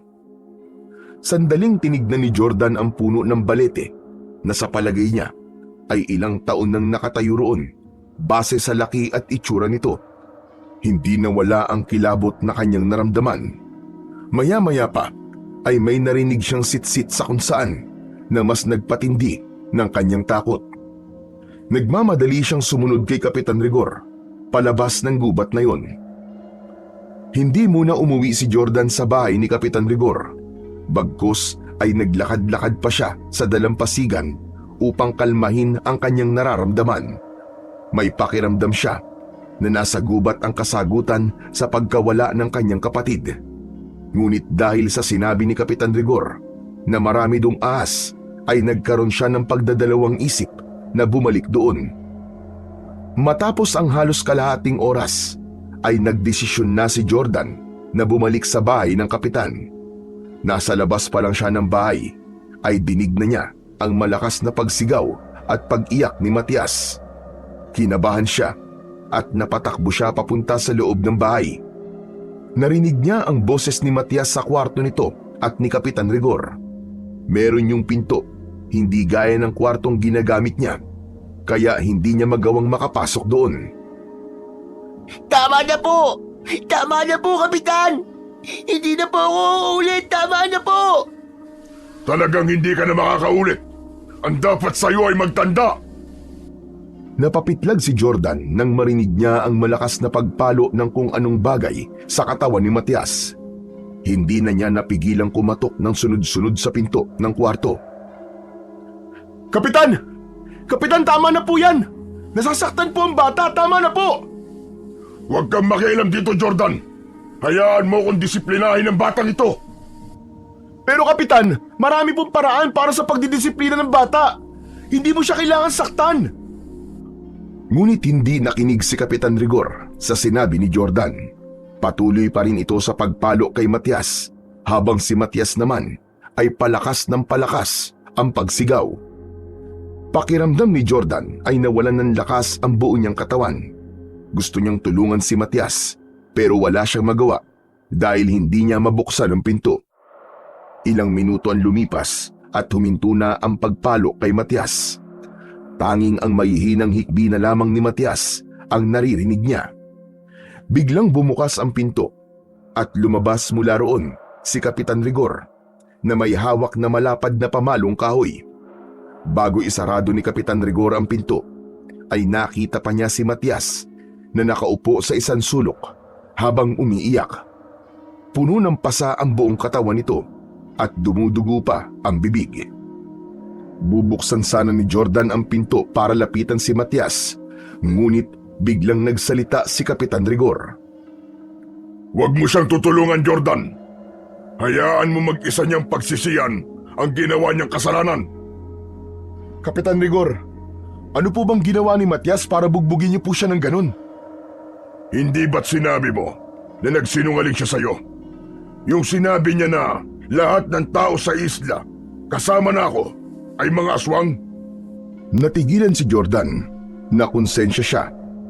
Sandaling tinignan ni Jordan ang puno ng balete na sa palagay niya ay ilang taon nang nakatayo roon base sa laki at itsura nito. Hindi nawala ang kilabot na kanyang naramdaman. Maya-maya pa ay may narinig siyang sitsit sa kung saan na mas nagpatindi ng kanyang takot. Nagmamadali siyang sumunod kay Kapitan Rigor palabas ng gubat na yon. Hindi muna umuwi si Jordan sa bahay ni Kapitan Rigor. Bagkus ay naglakad-lakad pa siya sa dalampasigan upang kalmahin ang kanyang nararamdaman. May pakiramdam siya na nasa gubat ang kasagutan sa pagkawala ng kanyang kapatid. Ngunit dahil sa sinabi ni Kapitan Rigor na marami dong ahas, ay nagkaroon siya ng pagdadalawang isip na bumalik doon. Matapos ang halos kalahating oras, ay nagdesisyon na si Jordan na bumalik sa bahay ng kapitan. Nasa labas pa lang siya ng bahay, ay dinig na niya ang malakas na pagsigaw at pag-iyak ni Matias. Kinabahan siya at napatakbo siya papunta sa loob ng bahay. Narinig niya ang boses ni Matias sa kwarto nito at ni Kapitan Rigor. Meron yung pinto, hindi gaya ng kwartong ginagamit niya, kaya hindi niya magawang makapasok doon. Tama na po! Tama na po, Kapitan! Hindi na po ako uulit! Tama na po! Talagang hindi ka na makakaulit. Ang dapat sa'yo ay magtanda. Napapitlag si Jordan nang marinig niya ang malakas na pagpalo ng kung anong bagay sa katawan ni Matias. Hindi na niya napigilang kumatok ng sunod-sunod sa pinto ng kwarto. Kapitan! Kapitan, tama na po yan! Nasasaktan po ang bata, tama na po! Huwag kang makialam dito, Jordan. Hayaan mo kung disiplinahin ang batang ito. Pero Kapitan, marami pong paraan para sa pagdidisiplina ng bata. Hindi mo siya kailangan saktan. Ngunit hindi nakinig si Kapitan Rigor sa sinabi ni Jordan. Patuloy pa rin ito sa pagpalo kay Matias, habang si Matias naman ay palakas ng palakas ang pagsigaw. Pakiramdam ni Jordan ay nawalan ng lakas ang buo niyang katawan. Gusto niyang tulungan si Matias pero wala siyang magawa dahil hindi niya mabuksan ang pinto. Ilang minuto ang lumipas at huminto na ang pagpalo kay Matias. Tanging ang mahihinang hikbi na lamang ni Matias ang naririnig niya. Biglang bumukas ang pinto at lumabas mula roon si Kapitan Rigor na may hawak na malapad na pamalong kahoy. Bago isarado ni Kapitan Rigor ang pinto, ay nakita pa niya si Matias na nakaupo sa isang sulok habang umiiyak. Puno ng pasa ang buong katawan nito at dumudugo pa ang bibig. Bubuksan sana ni Jordan ang pinto para lapitan si Matias, ngunit biglang nagsalita si Kapitan Rigor. Huwag mo siyang tutulungan, Jordan. Hayaan mo mag-isa niyang pagsisiyan ang ginawa niyang kasalanan. Kapitan Rigor, ano po bang ginawa ni Matias para bugbugin niyo po siya ng ganun? Hindi ba't sinabi mo na nagsinungaling siya sa'yo? Yung sinabi niya na lahat ng tao sa isla, kasama na ako, ay mga aswang? Natigilan si Jordan na konsensya siya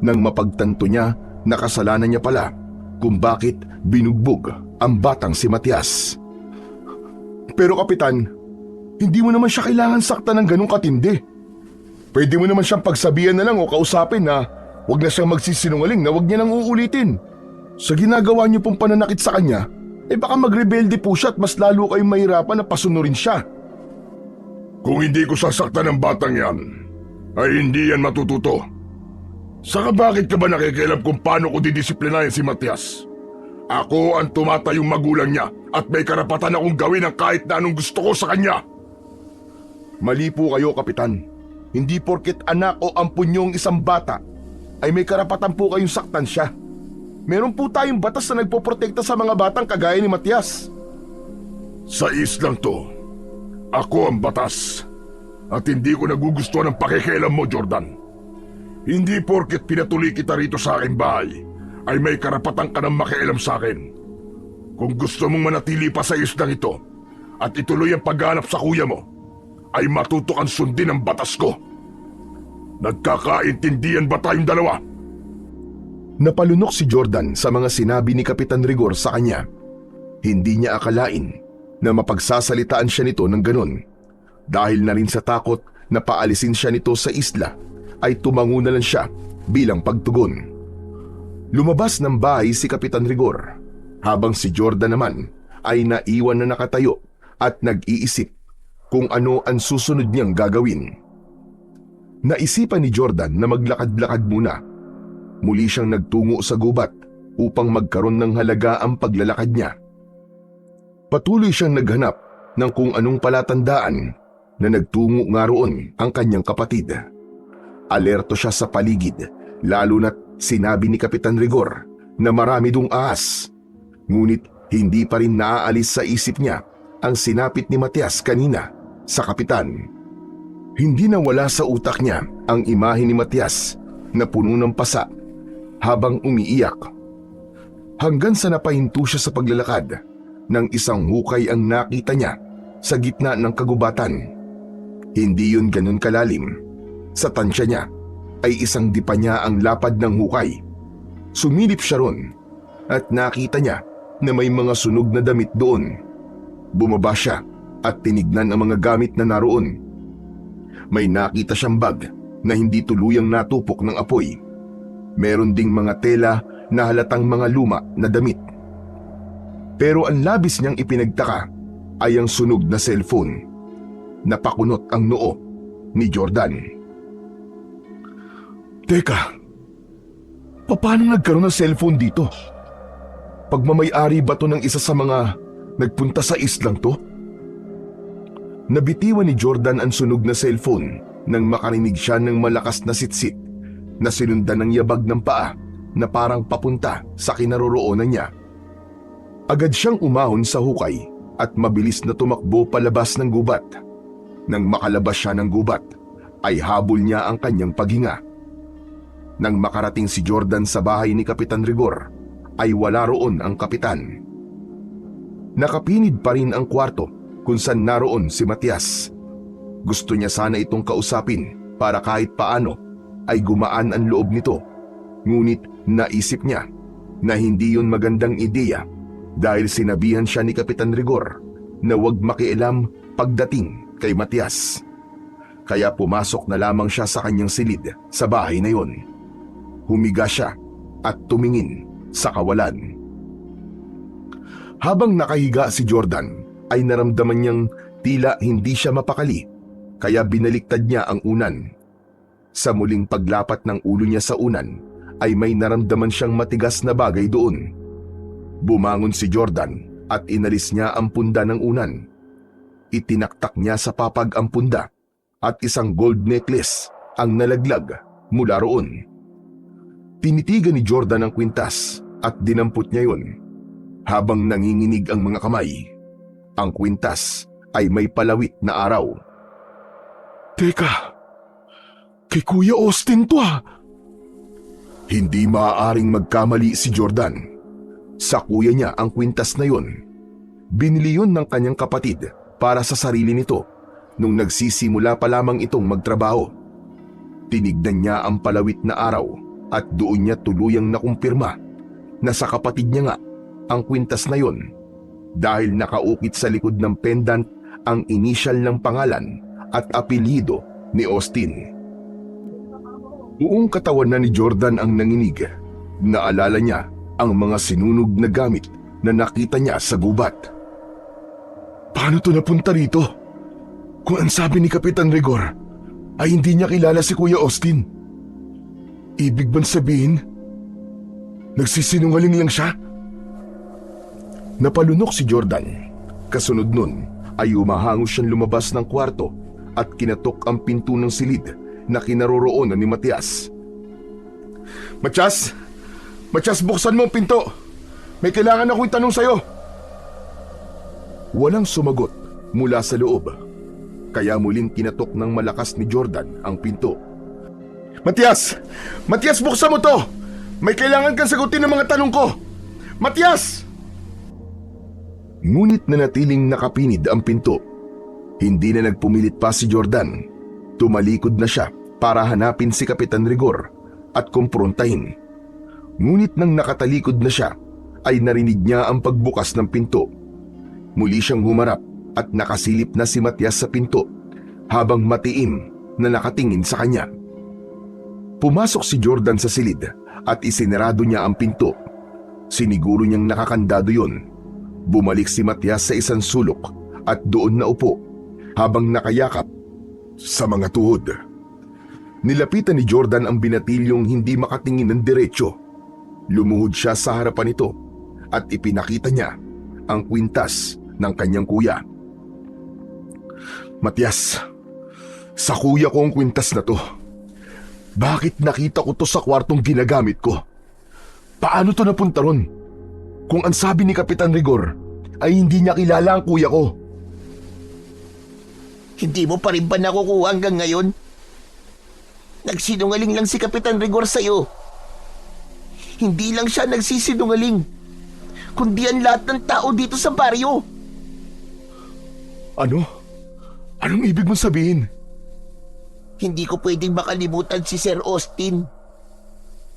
nang mapagtanto niya na kasalanan niya pala kung bakit binugbog ang batang si Matias. Pero Kapitan, hindi mo naman siya kailangan saktan ng ganong katindi. Pwede mo naman siyang pagsabihan na lang o kausapin na huwag na siyang magsisinungaling na huwag niya nang uulitin. Sa ginagawa niyo pong pananakit sa kanya, baka magrebelde po siya at mas lalo kayong mahirapan na pasunurin siya. Kung hindi ko sasaktan ng batang yan, ay hindi yan matututo. Saka bakit ka ba nakikialam kung paano ko didisiplinahin si Matias? Ako ang tumatayong magulang niya at may karapatan akong gawin ang kahit na anong gusto ko sa kanya. Mali po kayo, Kapitan. Hindi porket anak o ampun niyo ang isang bata, ay may karapatan po kayong saktan siya. Meron po tayong batas na nagpoprotekta sa mga batang kagaya ni Matias. Sa islang to, ako ang batas. At hindi ko nagugustuhan ang pakikialam mo, Jordan. Hindi porket pinatuloy kita rito sa aking bahay, ay may karapatan ka nang makialam sa akin. Kung gusto mong manatili pa sa islang ito, at ituloy ang paghanap sa kuya mo, ay matuto kang sundin ang batas ko. Nagkakaintindihan ba tayong dalawa? Napalunok si Jordan sa mga sinabi ni Kapitan Rigor sa kanya. Hindi niya akalain na mapagsasalitaan siya nito ng ganun. Dahil na rin sa takot na paalisin siya nito sa isla, ay tumango na lang siya bilang pagtugon. Lumabas ng bahay si Kapitan Rigor, habang si Jordan naman ay naiwan na nakatayo at nag-iisip kung ano ang susunod niyang gagawin. Naisipan ni Jordan na maglakad-lakad muna. Muli siyang nagtungo sa gubat upang magkaroon ng halaga ang paglalakad niya. Patuloy siyang naghanap ng kung anong palatandaan na nagtungo nga roon ang kanyang kapatid. Alerto siya sa paligid, lalo na't sinabi ni Kapitan Rigor na marami dong ahas. Ngunit hindi pa rin naaalis sa isip niya ang sinapit ni Matias kanina sa kapitan. Hindi nawala sa utak niya ang imahe ni Matias na puno ng pasa habang umiiyak. Hanggang sa napahinto siya sa paglalakad nang isang hukay ang nakita niya sa gitna ng kagubatan. Hindi yun ganun kalalim. Sa tansya niya ay isang dipa niya ang lapad ng hukay. Sumilip siya ron at nakita niya na may mga sunog na damit doon. Bumaba siya at tinignan ang mga gamit na naroon. May nakita siyang bag na hindi tuluyang natupok ng apoy. Meron ding mga tela na halatang mga luma na damit. Pero ang labis niyang ipinagtaka ay ang sunog na cellphone. Napakunot ang noo ni Jordan. Teka, paano nagkaroon ng cellphone dito? Pagmamay-ari ba to ng isa sa mga nagpunta sa islang to? Nabitiwan ni Jordan ang sunog na cellphone nang makarinig siya ng malakas na sitsit na sinundan ng yabag ng paa na parang papunta sa kinaroroonan niya. Agad siyang umahon sa hukay at mabilis na tumakbo palabas ng gubat. Nang makalabas siya ng gubat, ay habol niya ang kanyang paghinga. Nang makarating si Jordan sa bahay ni Kapitan Rigor, ay wala roon ang kapitan. Nakapinid pa rin ang kwarto kung saan naroon si Matias. Gusto niya sana itong kausapin para kahit paano ay gumaan ang loob nito. Ngunit naisip niya na hindi yun magandang ideya dahil sinabihan siya ni Kapitan Rigor na huwag makialam pagdating kay Matias. Kaya pumasok na lamang siya sa kanyang silid sa bahay na yon. Humiga siya at tumingin sa kawalan. Habang nakahiga si Jordan, ay naramdaman niyang tila hindi siya mapakali, kaya binaliktad niya ang unan. Sa muling paglapat ng ulo niya sa unan, ay may naramdaman siyang matigas na bagay doon. Bumangon si Jordan at inalis niya ang punda ng unan. Itinaktak niya sa papag ang punda at isang gold necklace ang nalaglag mula roon. Tinitigan ni Jordan ang kwintas at dinampot niya yon. Habang nanginginig ang mga kamay, ang kwintas ay may palawit na araw. Teka, kay Kuya Austin to ah! Hindi maaaring magkamali si Jordan. Sa kuya niya ang kwintas na yon. Binili yun ng kanyang kapatid para sa sarili nito nung nagsisimula pa lamang itong magtrabaho. Tinignan niya ang palawit na araw at doon niya tuluyang nakumpirma na sa kapatid niya nga ang kwintas na yon dahil nakaukit sa likod ng pendant ang inisyal ng pangalan at apelyido ni Austin. Buong katawan na ni Jordan ang nanginig. Naalala niya ang mga sinunog na gamit na nakita niya sa gubat. Paano to napunta rito? Kung ang sabi ni Kapitan Rigor ay hindi niya kilala si Kuya Austin. Ibig bang sabihin, nagsisinungaling lang siya? Napalunok si Jordan. Kasunod nun ay umahangos siyang lumabas ng kwarto at kinatok ang pinto ng silid na kinaroroonan ni Matias. Matias! Matias, buksan mo ang pinto! May kailangan akong itanong sa'yo! Walang sumagot mula sa loob, kaya muling kinatok ng malakas ni Jordan ang pinto. Matias! Matias, buksan mo to! May kailangan kang sagutin ng mga tanong ko! Matias! Ngunit nanatiling nakapinid ang pinto. Hindi na nagpumilit pa si Jordan. Tumalikod na siya para hanapin si Kapitan Rigor at kumprontahin. Ngunit nang nakatalikod na siya, ay narinig niya ang pagbukas ng pinto. Muli siyang humarap at nakasilip na si Matias sa pinto habang matiim na nakatingin sa kanya. Pumasok si Jordan sa silid at isinarado niya ang pinto. Siniguro niyang nakakandado yon. Bumalik si Matias sa isang sulok at doon naupo habang nakayakap sa mga tuhod. Nilapitan ni Jordan ang binatilyong hindi makatingin ng diretsyo. Lumuhod siya sa harapan nito at ipinakita niya ang kwintas ng kanyang kuya. Matias, sa kuya ko ang kwintas na to. Bakit nakita ko to sa kwartong ginagamit ko? Paano to napunta ron? Kung ang sabi ni Kapitan Rigor ay hindi niya kilala ang kuya ko. Hindi mo pa rin ba nakukuha hanggang ngayon? Nagsinungaling lang si Kapitan Rigor sa'yo. Hindi lang siya nagsisinungaling, kundi ang lahat ng tao dito sa baryo. Ano? Anong ibig mong sabihin? Hindi ko pwedeng makalimutan si Sir Austin.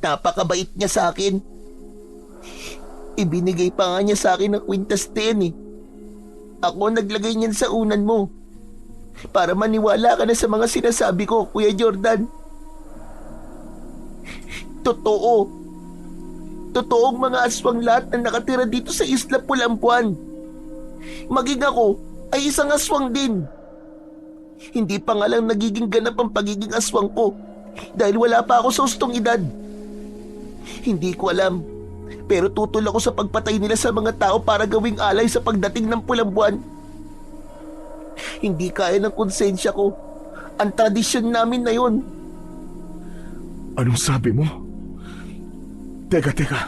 Napakabait niya sa akin. Ibinigay pa nga niya sa akin ng kwintas 10 eh. Ako naglagay niyan sa unan mo. Para maniwala ka na sa mga sinasabi ko, Kuya Jordan. Totoo. Totoong mga aswang lahat na nakatira dito sa Isla Pulampuan. Maging ako ay isang aswang din. Hindi pa nga lang nagiging ganap ang pagiging aswang ko dahil wala pa ako sa hustong edad. Hindi ko alam, pero tutol ako sa pagpatay nila sa mga tao para gawing alay sa pagdating ng Pulambuan. Hindi kaya ng konsensya ko ang tradisyon namin na yun. Anong sabi mo? Teka.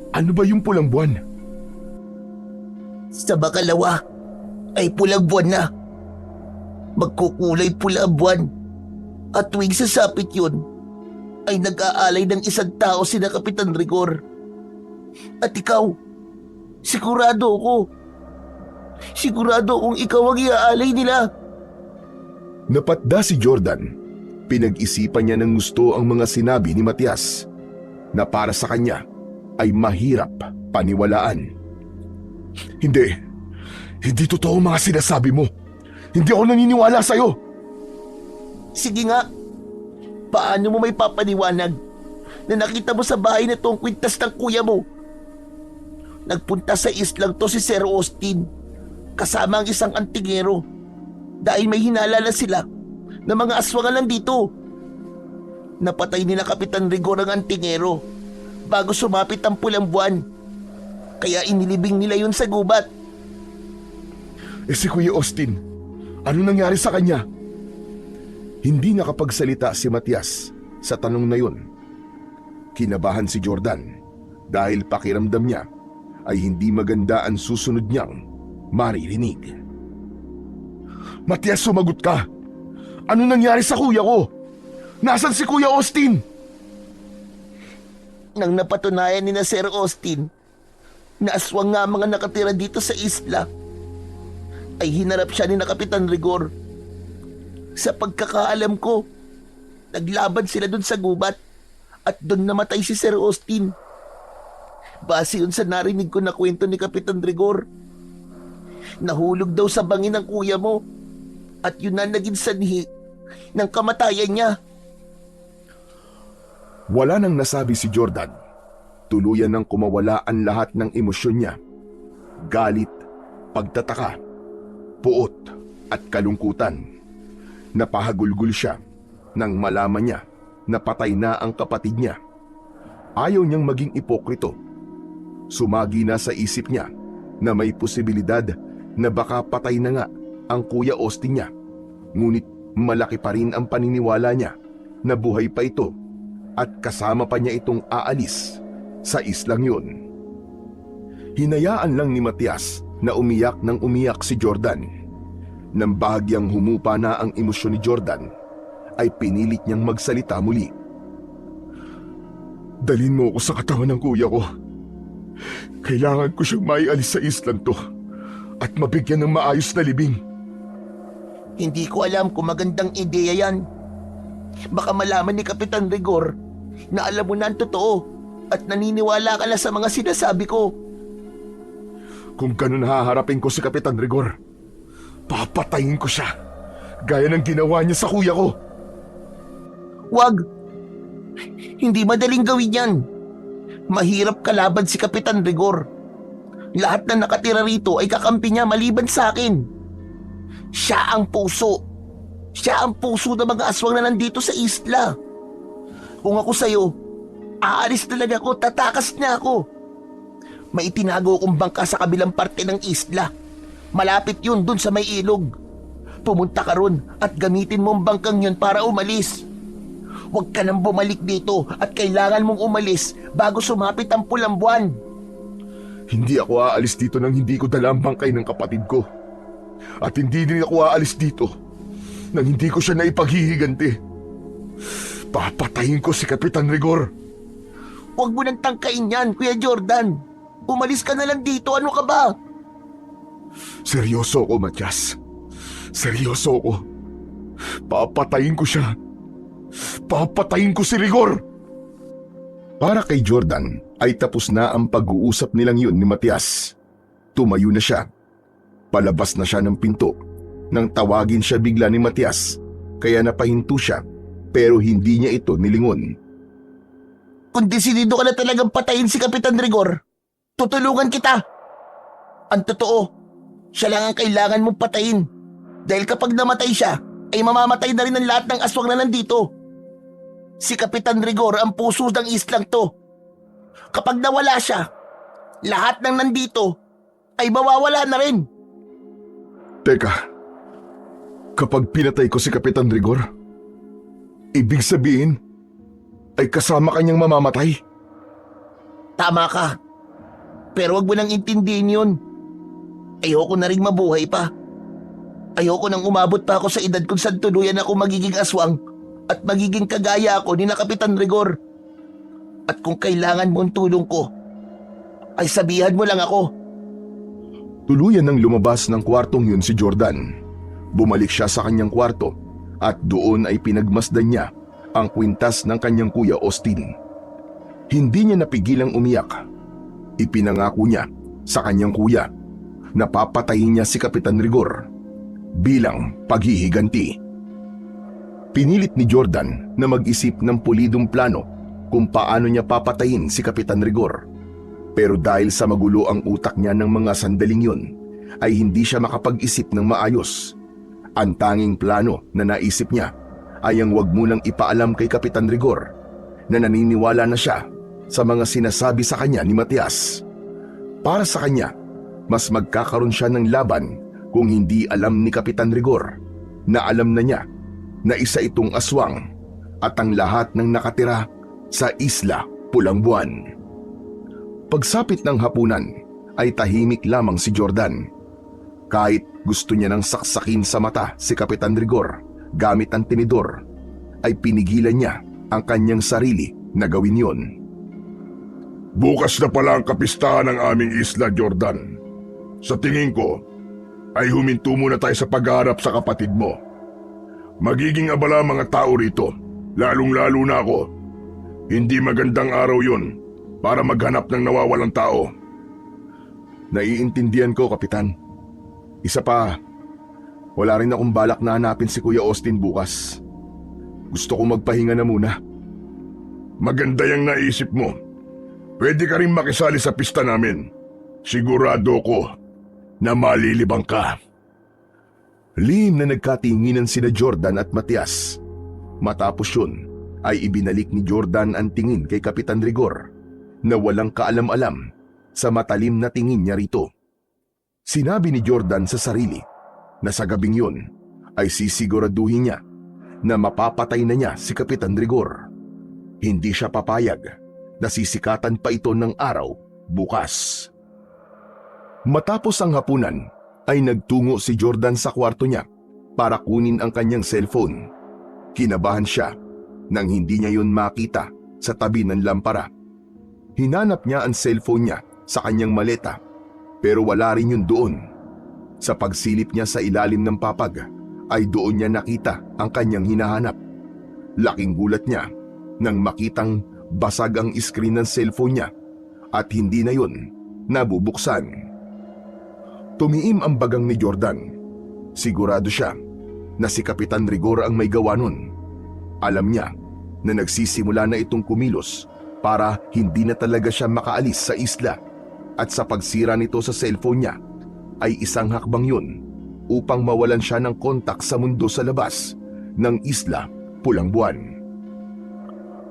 Ano ba yung pulang buwan? Sa Bacalawa ay pulang buwan na. Magkukulay pula ang buwan. At tuwing sasapit yun, ay nag-aalay ng isang tao sina Kapitan Rigor. At ikaw, sigurado akong ikaw ang iaalay nila. Napatda si Jordan. Pinag-isipan niya ng gusto ang mga sinabi ni Matias na para sa kanya ay mahirap paniwalaan. Hindi totoo ang mga sinasabi mo. Hindi ako naniniwala sa'yo. Sige nga, paano mo may papaniwanag na nakita mo sa bahay na tong kwintas ng kuya mo? Nagpunta sa islang to si Sir Austin kasama ang isang antingero dahil may hinala na sila na mga aswangan lang dito. Napatay nila Kapitan Rigor ang antingero bago sumapit ang pulang buwan. Kaya inilibing nila yun sa gubat. Si Kuya Austin, ano nangyari sa kanya? Hindi nakapagsalita si Matias sa tanong na yun. Kinabahan si Jordan dahil pakiramdam niya ay hindi maganda ang susunod niyang maririnig. Matias, sumagot ka! Ano nangyari sa kuya ko? Nasaan si Kuya Austin? Nang napatunayan ni na Sir Austin na aswang nga mga nakatira dito sa isla, ay hinarap siya ni na Kapitan Rigor. Sa pagkakaalam ko, naglaban sila dun sa gubat at dun namatay si Sir Austin. Base yun sa narinig ko na kwento ni Kapitan Rigor. Nahulog daw sa bangin ng kuya mo at yun na naging sanhi ng kamatayan niya. Wala nang nasabi si Jordan. Tuluyan nang kumawala ang lahat ng emosyon niya. Galit, pagtataka, puot at kalungkutan. Napahagulgul siya nang malaman niya na patay na ang kapatid niya. Ayaw niyang maging ipokrito. Sumagi na sa isip niya na may posibilidad na baka patay na nga ang Kuya Austin niya Ngunit malaki pa rin ang paniniwala niya na buhay pa ito at kasama pa niya itong aalis sa islang yun. Hinayaan lang ni Matias na umiyak ng umiyak si Jordan. Nang bahagyang humupa na ang emosyon ni Jordan, ay pinilit niyang magsalita muli. Dalhin mo ako sa katawan ng kuya ko. Kailangan ko siyang maialis sa islang to at mabigyan ng maayos na libing. Hindi ko alam kung magandang ideya yan. Baka malaman ni Kapitan Rigor na alam mo na ang totoo at naniniwala ka na sa mga sinasabi ko. Kung ganun haharapin ko si Kapitan Rigor, papatayin ko siya, gaya ng ginawa niya sa kuya ko. Wag! Hindi madaling gawin yan. Mahirap kalaban si Kapitan Rigor. Lahat na nakatira rito ay kakampi niya maliban sa akin. Siya ang puso. Siya ang puso ng mga aswang na nandito sa isla. Kung ako sa'yo, aalis talaga ako, tatakas niya ako. May itinago akong bangka sa kabilang parte ng isla. Malapit yun dun sa may ilog. Pumunta ka ron at gamitin mo ang bangkang yun para umalis. Huwag ka nang bumalik dito at kailangan mong umalis bago sumapit ang pulang buwan. Hindi ako aalis dito nang hindi ko dala ang bangkay ng kapatid ko. At hindi din ako aalis dito nang hindi ko siya naipaghihiganti. Papatayin ko si Kapitan Rigor. Huwag mo nang tangkain yan, Kuya Jordan. Umalis ka na lang dito, ano ka ba? Seryoso ako, Matias. Seryoso ako. Papatayin ko siya. Papatayin ko si Rigor. Para kay Jordan ay tapos na ang pag-uusap nilang yun ni Matias. Tumayo na siya. Palabas na siya ng pinto nang tawagin siya bigla ni Matias, kaya napahinto siya pero hindi niya ito nilingon. Kung desidido ka na talagang patayin si Kapitan Rigor, tutulungan kita. Ang totoo, siya lang ang kailangan mong patayin. Dahil kapag namatay siya, ay mamamatay na rin ang lahat ng aswang na nandito. Si Kapitan Rigor ang puso ng islang to. Kapag nawala siya, lahat ng nandito ay mawawala na rin. Teka, kapag pinatay ko si Kapitan Rigor, ibig sabihin ay kasama kanyang mamamatay? Tama ka. Pero wag mo nang intindihin yun. Ayoko na rin mabuhay pa. Ayoko nang umabot pa ako sa edad kung saan tuluyan ako magiging aswang at magiging kagaya ako ni na Kapitan Rigor. At kung kailangan mo ang tulong ko, ay sabihan mo lang ako. Tuluyan nang lumabas ng kwartong yun si Jordan. Bumalik siya sa kanyang kwarto at doon ay pinagmasdan niya ang kwintas ng kanyang kuya Austin. Hindi niya napigilang umiyak. Ipinangako niya sa kanyang kuya na papatayin niya si Kapitan Rigor bilang paghihiganti. Pinilit ni Jordan na mag-isip ng pulidong plano kung paano niya papatayin si Kapitan Rigor. Pero dahil sa magulo ang utak niya ng mga sandaling yun, ay hindi siya makapag-isip ng maayos. Ang tanging plano na naisip niya ay ang wag munang ipaalam kay Kapitan Rigor na naniniwala na siya sa mga sinasabi sa kanya ni Matias. Para sa kanya, mas magkakaroon siya ng laban kung hindi alam ni Kapitan Rigor na alam na niya na isa itong aswang at ang lahat ng nakatira sa Isla Pulang Buwan. Pagsapit ng hapunan ay tahimik lamang si Jordan. Kahit gusto niya nang saksakin sa mata si Kapitan Rigor gamit ang tinidor, ay pinigilan niya ang kanyang sarili na gawin yon. Bukas na pala ang kapistahan ng aming isla, Jordan. Sa tingin ko, ay huminto muna tayo sa pagharap sa kapatid mo. Magiging abala ang mga tao rito, lalong-lalo na ako. Hindi magandang araw yun para maghanap ng nawawalang tao. Naiintindihan ko, Kapitan. Isa pa, wala rin akong balak na hanapin si Kuya Austin bukas. Gusto ko magpahinga na muna. Maganda yung naisip mo. Pwede ka rin makisali sa pista namin. Sigurado ko na malilibang ka. Lihim na nagkatinginan sina Jordan at Matias. Matapos yun, ay ibinalik ni Jordan ang tingin kay Kapitan Rigor na walang kaalam-alam sa matalim na tingin niya rito. Sinabi ni Jordan sa sarili na sa gabing yun ay sisiguraduhin niya na mapapatay na niya si Kapitan Rigor. Hindi siya papayag na sisikatan pa ito ng araw bukas. Matapos ang hapunan ay nagtungo si Jordan sa kwarto niya para kunin ang kanyang cellphone. Kinabahan siya nang hindi niya yun makita sa tabi ng lampara. Hinanap niya ang cellphone niya sa kanyang maleta pero wala rin yun doon. Sa pagsilip niya sa ilalim ng papag ay doon niya nakita ang kanyang hinahanap. Laking gulat niya nang makitang basag ang screen ng cellphone niya at hindi na yun nabubuksan. Tumiim ang bagang ni Jordan. Sigurado siya na si Kapitan Rigor ang may gawa nun. Alam niya na nagsisimula na itong kumilos para hindi na talaga siya makaalis sa isla at sa pagsira nito sa cellphone niya ay isang hakbang yun upang mawalan siya ng kontak sa mundo sa labas ng Isla Pulang Buwan.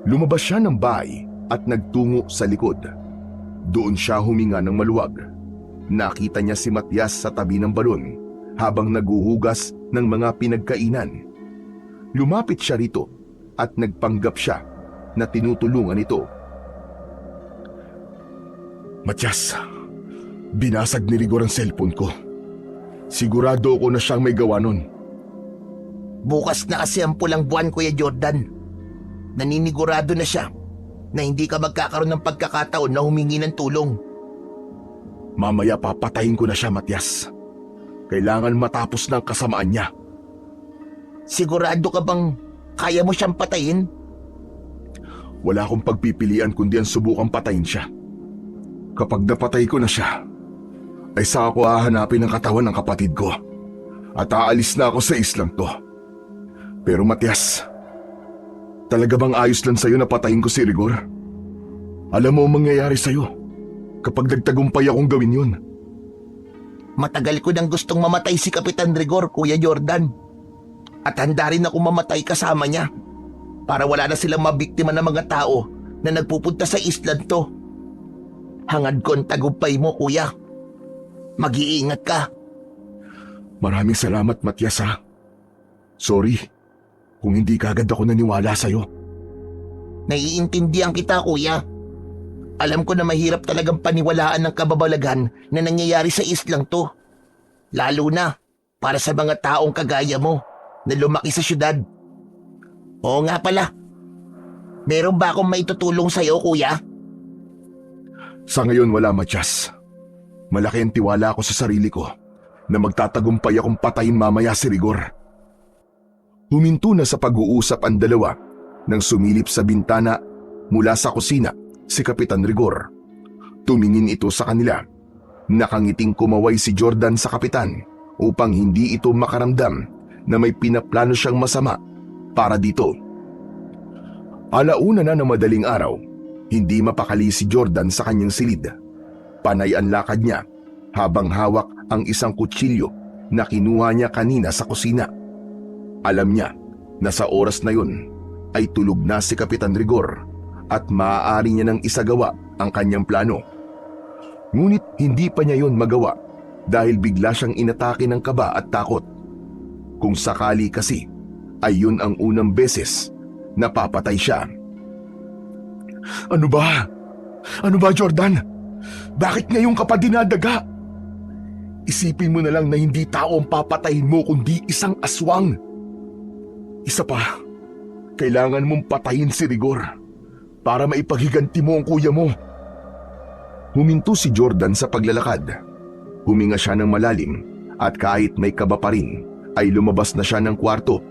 Lumabas siya ng bahay at nagtungo sa likod. Doon siya huminga ng maluwag. Nakita niya si Matias sa tabi ng balon habang naguhugas ng mga pinagkainan. Lumapit siya rito at nagpanggap siya na tinutulungan ito. Matias, binasag ni Rigor ang cellphone ko. Sigurado ako na siyang may gawa nun. Bukas na kasi ang pulang buwan, Kuya Jordan. Naninigurado na siya na hindi ka magkakaroon ng pagkakataon na humingi ng tulong. Mamaya papatayin ko na siya, Matias. Kailangan matapos ng kasamaan niya. Sigurado ka bang kaya mo siyang patayin? Wala akong pagpipilian kundi ang subukang patayin siya. Kapag napatay ko na siya, ay saka ko hahanapin ang katawan ng kapatid ko at aalis na ako sa islang to. Pero Matias, talaga bang ayos lang sa'yo na patayin ko si Rigor? Alam mo ang mangyayari sa'yo kapag nagtagumpay akong gawin yun. Matagal ko nang gustong mamatay si Kapitan Rigor, Kuya Jordan. At handa rin ako mamatay kasama niya para wala na silang mabiktima ng mga tao na nagpupunta sa island to. Hangad ko ang tagumpay mo, Kuya. Mag-iingat ka. Maraming salamat, Matias, ha. Sorry kung hindi kagad ako naniwala sa'yo. Naiintindihan kita, Kuya. Alam ko na mahirap talagang paniwalaan ng kababalaghan na nangyayari sa islang to. Lalo na para sa mga taong kagaya mo na lumaki sa syudad. Oo nga pala. Meron ba akong maitutulong sa'yo, Kuya? Sa ngayon wala, Matias. Malaki ang tiwala ko sa sarili ko na magtatagumpay akong patayin mamaya si Rigor. Huminto na sa pag-uusap ang dalawa nang sumilip sa bintana mula sa kusina si Kapitan Rigor. Tumingin ito sa kanila. Nakangiting kumaway si Jordan sa kapitan upang hindi ito makaramdam na may pinaplano siyang masama para dito. Alauna na ng madaling araw, hindi mapakali si Jordan sa kanyang silid. Panay ang lakad niya habang hawak ang isang kutsilyo na kinuha niya kanina sa kusina. Alam niya na sa oras na yun ay tulog na si Kapitan Rigor at maaari niya nang isagawa ang kanyang plano. Ngunit hindi pa niya yun magawa dahil bigla siyang inatake ng kaba at takot. Kung sakali kasi ay yun ang unang beses na papatay siya. Ano ba? Ano ba, Jordan? Bakit ngayon ka pa dinadaga? Isipin mo na lang na hindi tao ang papatayin mo kundi isang aswang. Isa pa, kailangan mong patayin si Rigor para maipaghiganti mo ang kuya mo. Huminto si Jordan sa paglalakad. Huminga siya ng malalim at kahit may kaba pa rin ay lumabas na siya ng kwarto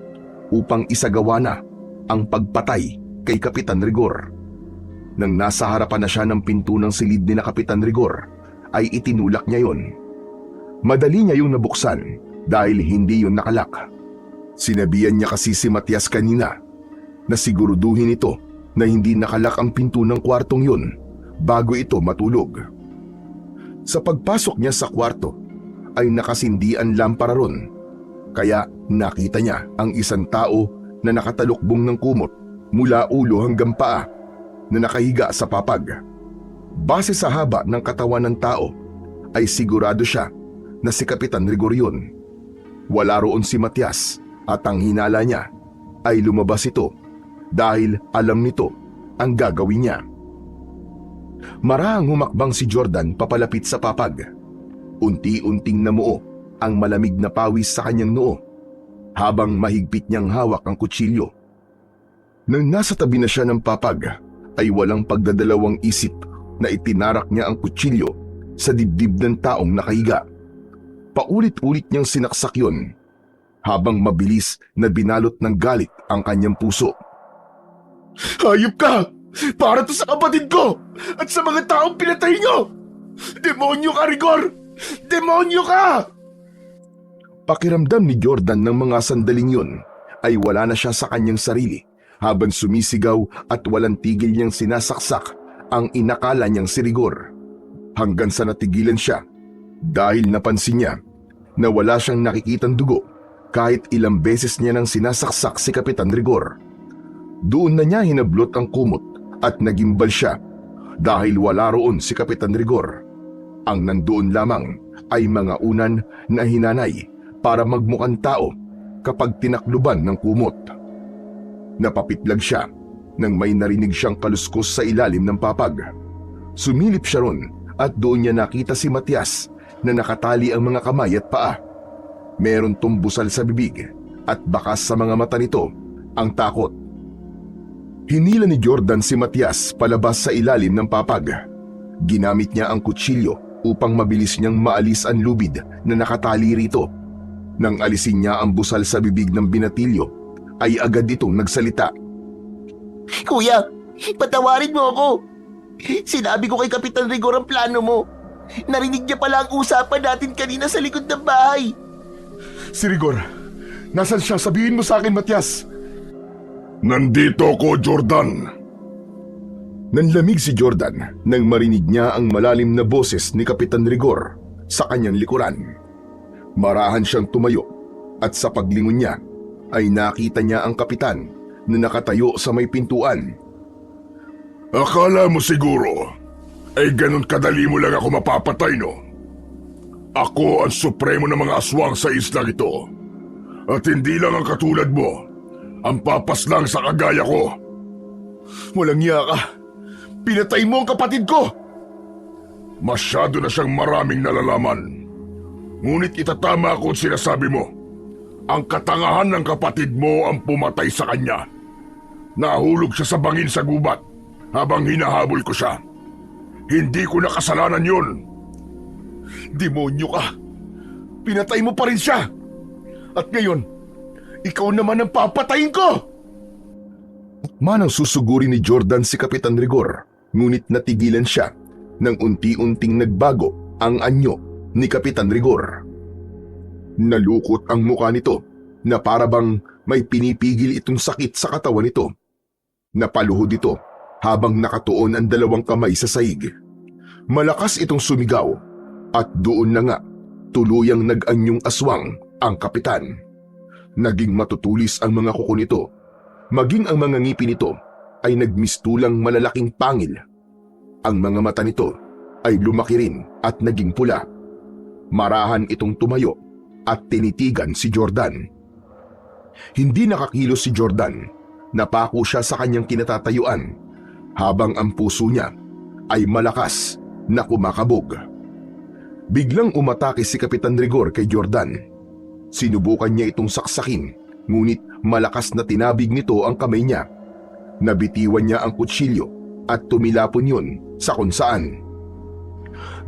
upang isagawa na ang pagpatay kay Kapitan Rigor. Nang nasa harapan na siya ng pinto ng silid ni na Kapitan Rigor, ay itinulak niya yon. Madali niya yung nabuksan dahil hindi yon nakalak. Sinabihan niya kasi si Matias kanina na siguruduhin ito na hindi nakalak ang pinto ng kwartong yun bago ito matulog. Sa pagpasok niya sa kwarto ay nakasindi ang lampara ron, kaya nakita niya ang isang tao na nakatalukbong ng kumot mula ulo hanggang paa na nakahiga sa papag. Base sa haba ng katawan ng tao ay sigurado siya na si Kapitan Rigor yun. Wala roon si Matias at ang hinala niya ay lumabas ito dahil alam nito ang gagawin niya. Marahang humakbang si Jordan papalapit sa papag. Unti-unting namuo ang malamig na pawis sa kanyang noo habang mahigpit niyang hawak ang kutsilyo. Nang nasa tabi na siya ng papag ay walang pagdadalawang isip na itinarak niya ang kutsilyo sa dibdib ng taong nakahiga. Paulit-ulit niyang sinaksak yun habang mabilis na binalot ng galit ang kanyang puso. Hayop ka! Para to sa kapatid ko at sa mga taong pinatay niyo! Demonyo ka, Rigor! Demonyo ka! Pakiramdam ni Jordan ng mga sandaling yun ay wala na siya sa kanyang sarili habang sumisigaw at walang tigil niyang sinasaksak ang inakala niyang si Rigor. Hanggang sa natigilan siya dahil napansin niya na wala siyang nakikitang dugo kahit ilang beses niya nang sinasaksak si Kapitan Rigor. Doon na niya hinablot ang kumot at nagimbal siya dahil wala roon si Kapitan Rigor. Ang nandoon lamang ay mga unan na hinanay para magmukhang tao kapag tinakluban ng kumot. Napapitlag siya nang may narinig siyang kaluskos sa ilalim ng papag. Sumilip siya ron at doon niya nakita si Matias na nakatali ang mga kamay at paa. Meron tumbusal sa bibig at bakas sa mga mata nito ang takot. Hinila ni Jordan si Matias palabas sa ilalim ng papag. Ginamit niya ang kutsilyo upang mabilis niyang maalis ang lubid na nakatali rito. Nang alisin niya ang busal sa bibig ng binatilyo, ay agad itong nagsalita. Kuya, patawarin mo ako. Sinabi ko kay Kapitan Rigor ang plano mo. Narinig niya pala ang usapan natin kanina sa likod ng bahay. Si Rigor, nasan siya? Sabihin mo sa akin, Matias. Nandito ko, Jordan. Nanlamig si Jordan nang marinig niya ang malalim na boses ni Kapitan Rigor sa kanyang likuran. Marahan siyang tumayo at sa paglingon niya ay nakita niya ang kapitan na nakatayo sa may pintuan. Akala mo siguro ay ganun kadali mo lang ako mapapatay, no? Ako ang supremo ng mga aswang sa islang ito. At hindi lang ang katulad mo ang papas lang sa kagaya ko. Walang iya ka. Pinatay mo ang kapatid ko. Masyado na siyang maraming nalalaman. Ngunit itatama ko ang sinasabi mo. Ang katangahan ng kapatid mo ang pumatay sa kanya. Nahulog siya sa bangin sa gubat habang hinahabol ko siya. Hindi ko na kasalanan yun. Demonyo ka. Pinatay mo pa rin siya. At ngayon, ikaw naman ang papatayin ko! Manang susuguri ni Jordan si Kapitan Rigor, ngunit natigilan siya nang unti-unting nagbago ang anyo ni Kapitan Rigor. Nalukot ang mukha nito na parabang may pinipigil itong sakit sa katawan nito. Napaluhod ito habang nakatuon ang dalawang kamay sa sahig. Malakas itong sumigaw at doon na nga tuluyang nag-anyong aswang ang kapitan. Naging matutulis ang mga kuko nito, maging ang mga ngipin nito ay nagmistulang malalaking pangil. Ang mga mata nito ay lumaki rin at naging pula. Marahan itong tumayo at tinitigan si Jordan. Hindi nakakilos si Jordan, napako siya sa kanyang kinatatayuan habang ang puso niya ay malakas na kumakabog. Biglang umatake si Kapitan Rigor kay Jordan. Sinubukan niya itong saksakin, ngunit malakas na tinabig nito ang kamay niya. Nabitiwan niya ang kutsilyo at tumilapon yun sa kung saan.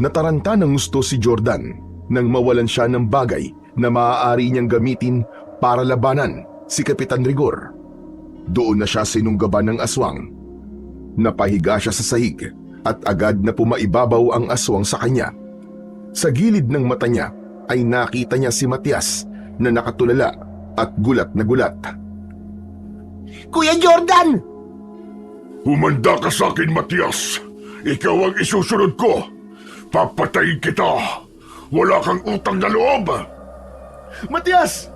Nataranta ng gusto si Jordan nang mawalan siya ng bagay na maaari niyang gamitin para labanan si Kapitan Rigor. Doon na siya sinunggaban ng aswang. Napahiga siya sa sahig at agad na pumaibabaw ang aswang sa kanya. Sa gilid ng mata niya ay nakita niya si Matias na nakatulala at gulat na gulat. Kuya Jordan! Humanda ka sa akin, Matias. Ikaw ang isusunod ko. Papatayin kita. Wala kang utang na loob. Matias!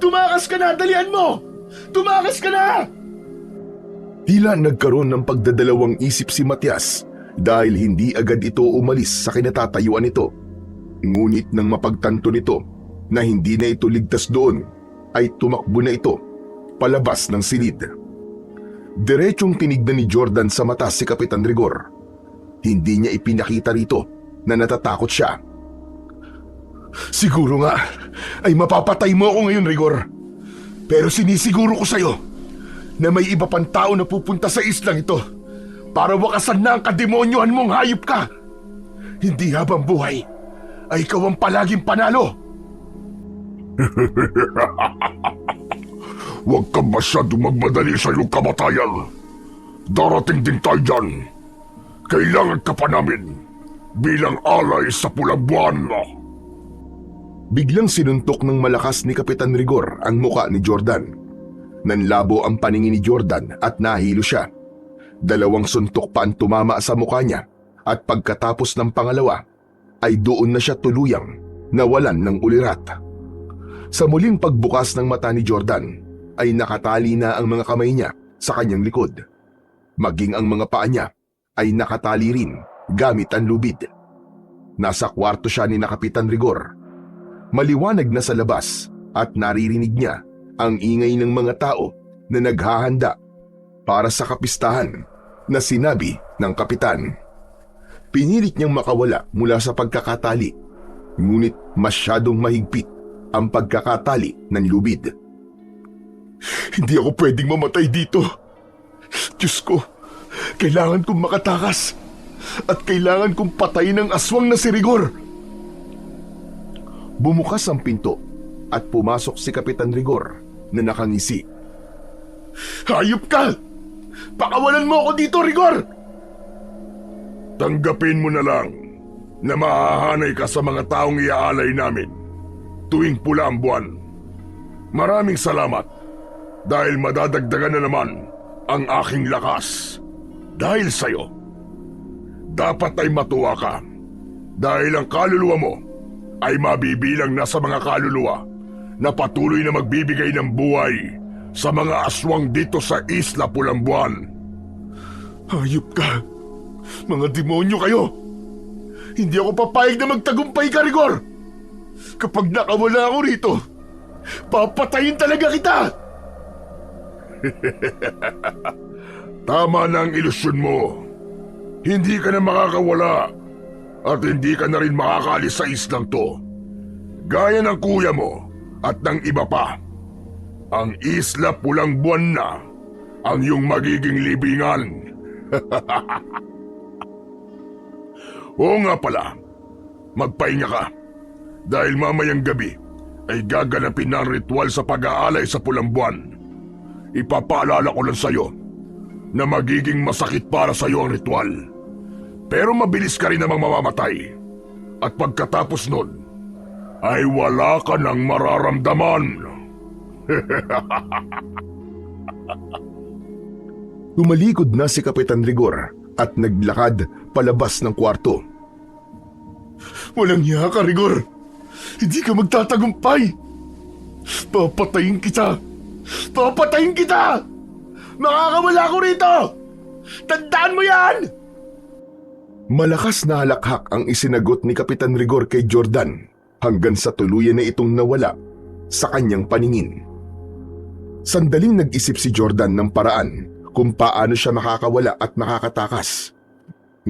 Tumakas ka na! Dalian mo! Tumakas ka na! Tila nagkaroon ng pagdadalawang isip si Matias dahil hindi agad ito umalis sa kinatatayuan nito. Ngunit nang mapagtanto nito na hindi na ito ligtas doon, ay tumakbo na ito palabas ng silid. Diretsong tinignan ni Jordan sa mata si Kapitan Rigor. Hindi niya ipinakita rito na natatakot siya. Siguro nga ay mapapatay mo ako ngayon, Rigor. Pero sinisiguro ko sa'yo na may iba pang tao na pupunta sa islang ito para wakasan na ang kademonyohan mong hayop ka. Hindi habang buhay ay ikaw ang palaging panalo. Huwag ka masyadong magmadali sa iyong kamatayan. Darating din tayo dyan. Kailangan ka pa namin bilang alay sa pulang buwan. Biglang sinuntok ng malakas ni Kapitan Rigor ang muka ni Jordan. Nanlabo ang paningin ni Jordan at nahilo siya. 2 suntok pa ang tumama sa muka niya at pagkatapos ng pangalawa ay doon na siya tuluyang nawalan ng ulirat. Sa muling pagbukas ng mata ni Jordan ay nakatali na ang mga kamay niya sa kanyang likod. Maging ang mga paa niya ay nakatali rin gamit ang lubid. Nasa kwarto siya ni Kapitan Rigor. Maliwanag na sa labas at naririnig niya ang ingay ng mga tao na naghahanda para sa kapistahan na sinabi ng kapitan. Pinilit niyang makawala mula sa pagkakatali, ngunit masyadong mahigpit ang pagkakatali ng lubid. Hindi ako pwedeng mamatay dito. Diyos ko, kailangan kong makatakas at kailangan kong patayin ang aswang na si Rigor. Bumukas ang pinto at pumasok si Kapitan Rigor na nakangisi. Hayop ka! Pakawalan mo ako dito, Rigor! Tanggapin mo na lang na mahahanay ka sa mga taong iaalay namin tuwing pula ang buwan. Maraming salamat dahil madadagdagan na naman ang aking lakas. Dahil sa'yo, dapat ay matuwa ka dahil ang kaluluwa mo ay mabibilang na sa mga kaluluwa na patuloy na magbibigay ng buhay sa mga aswang dito sa Isla Pulang Buwan. Hayop ka! Mga demonyo kayo! Hindi ako papayag na magtagumpay ka, Rigor! Kapag nakawala ako rito, papatayin talaga kita! Tama na ang ilusyon mo. Hindi ka na makakawala at hindi ka na rin makakaalis sa islang to. Gaya ng kuya mo at ng iba pa. Ang Isla Pulang Buwan na ang iyong magiging libingan. Oo nga pala, magpahinga ka. Dahil mamayang gabi ay gaganapin na ang ritual sa pag-aalay sa Pulang Buwan. Ipapaalala ko lang sa'yo na magiging masakit para sa'yo ang ritual. Pero mabilis ka rin namang mamamatay. At pagkatapos nun, ay wala ka nang mararamdaman. Tumalikod na si Kapitan Rigor at naglakad palabas ng kwarto. Walang hiya ka, Rigor. Hindi ka magtatagumpay. Papatayin kita. Papatayin kita! Makakawala ko rito! Tandaan mo yan! Malakas na halakhak ang isinagot ni Kapitan Rigor kay Jordan hanggang sa tuluyan na itong nawala sa kanyang paningin. Sandaling nag-isip si Jordan ng paraan kung paano siya makakawala at makakatakas.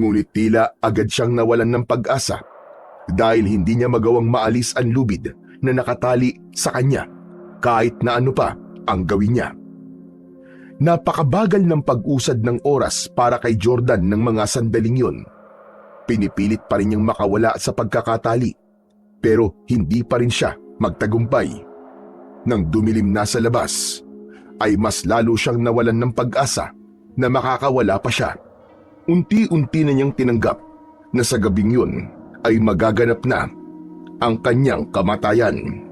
Ngunit tila agad siyang nawalan ng pag-asa dahil hindi niya magawang maalis ang lubid na nakatali sa kanya kahit na ano pa ang gawin niya. Napakabagal ng pag-usad ng oras para kay Jordan ng mga sandaling yun. Pinipilit pa rin niyang makawala sa pagkakatali pero hindi pa rin siya magtagumpay. Nang dumilim na sa labas, ay mas lalo siyang nawalan ng pag-asa na makakawala pa siya. Unti-unti na niyang tinanggap na sa gabing yun ay magaganap na ang kanyang kamatayan.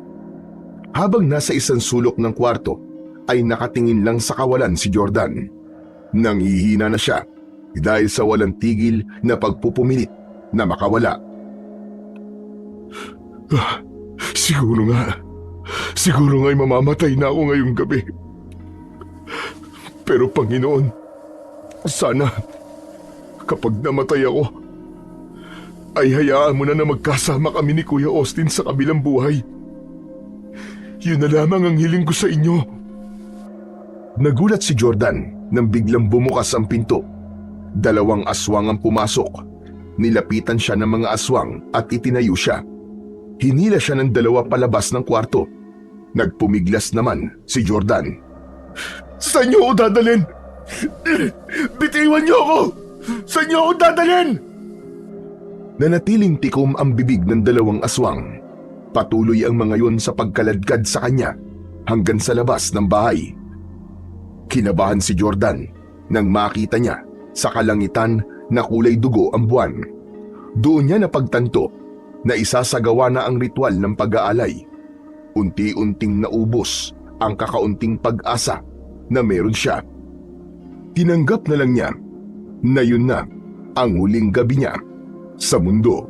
Habang nasa isang sulok ng kwarto, ay nakatingin lang sa kawalan si Jordan. Nanghihina na siya dahil sa walang tigil na pagpupumilit na makawala. Siguro nga'y mamamatay na ako ngayong gabi. Pero Panginoon, sana kapag namatay ako, ay hayaan mo na magkasama kami ni Kuya Austin sa kabilang buhay. Yun na lamang ang hiling ko sa inyo. Nagulat si Jordan nang biglang bumukas ang pinto. 2 aswang ang pumasok. Nilapitan siya ng mga aswang at itinayo siya. Hinila siya ng 2 palabas ng kwarto. Nagpumiglas naman si Jordan. Saan niyo ako dadalhin? Bitiwan niyo ako! Saan niyo ako dadalhin? Nanatiling tikom ang bibig ng 2 aswang. Patuloy ang mga yon sa pagkaladkad sa kanya hanggang sa labas ng bahay. Kinabahan si Jordan nang makita niya sa kalangitan na kulay dugo ang buwan. Doon niya napagtanto na isasagawa na ang ritual ng pag-aalay. Unti-unting naubos ang kakaunting pag-asa na meron siya. Tinanggap na lang niya na yun na ang huling gabi niya sa mundo.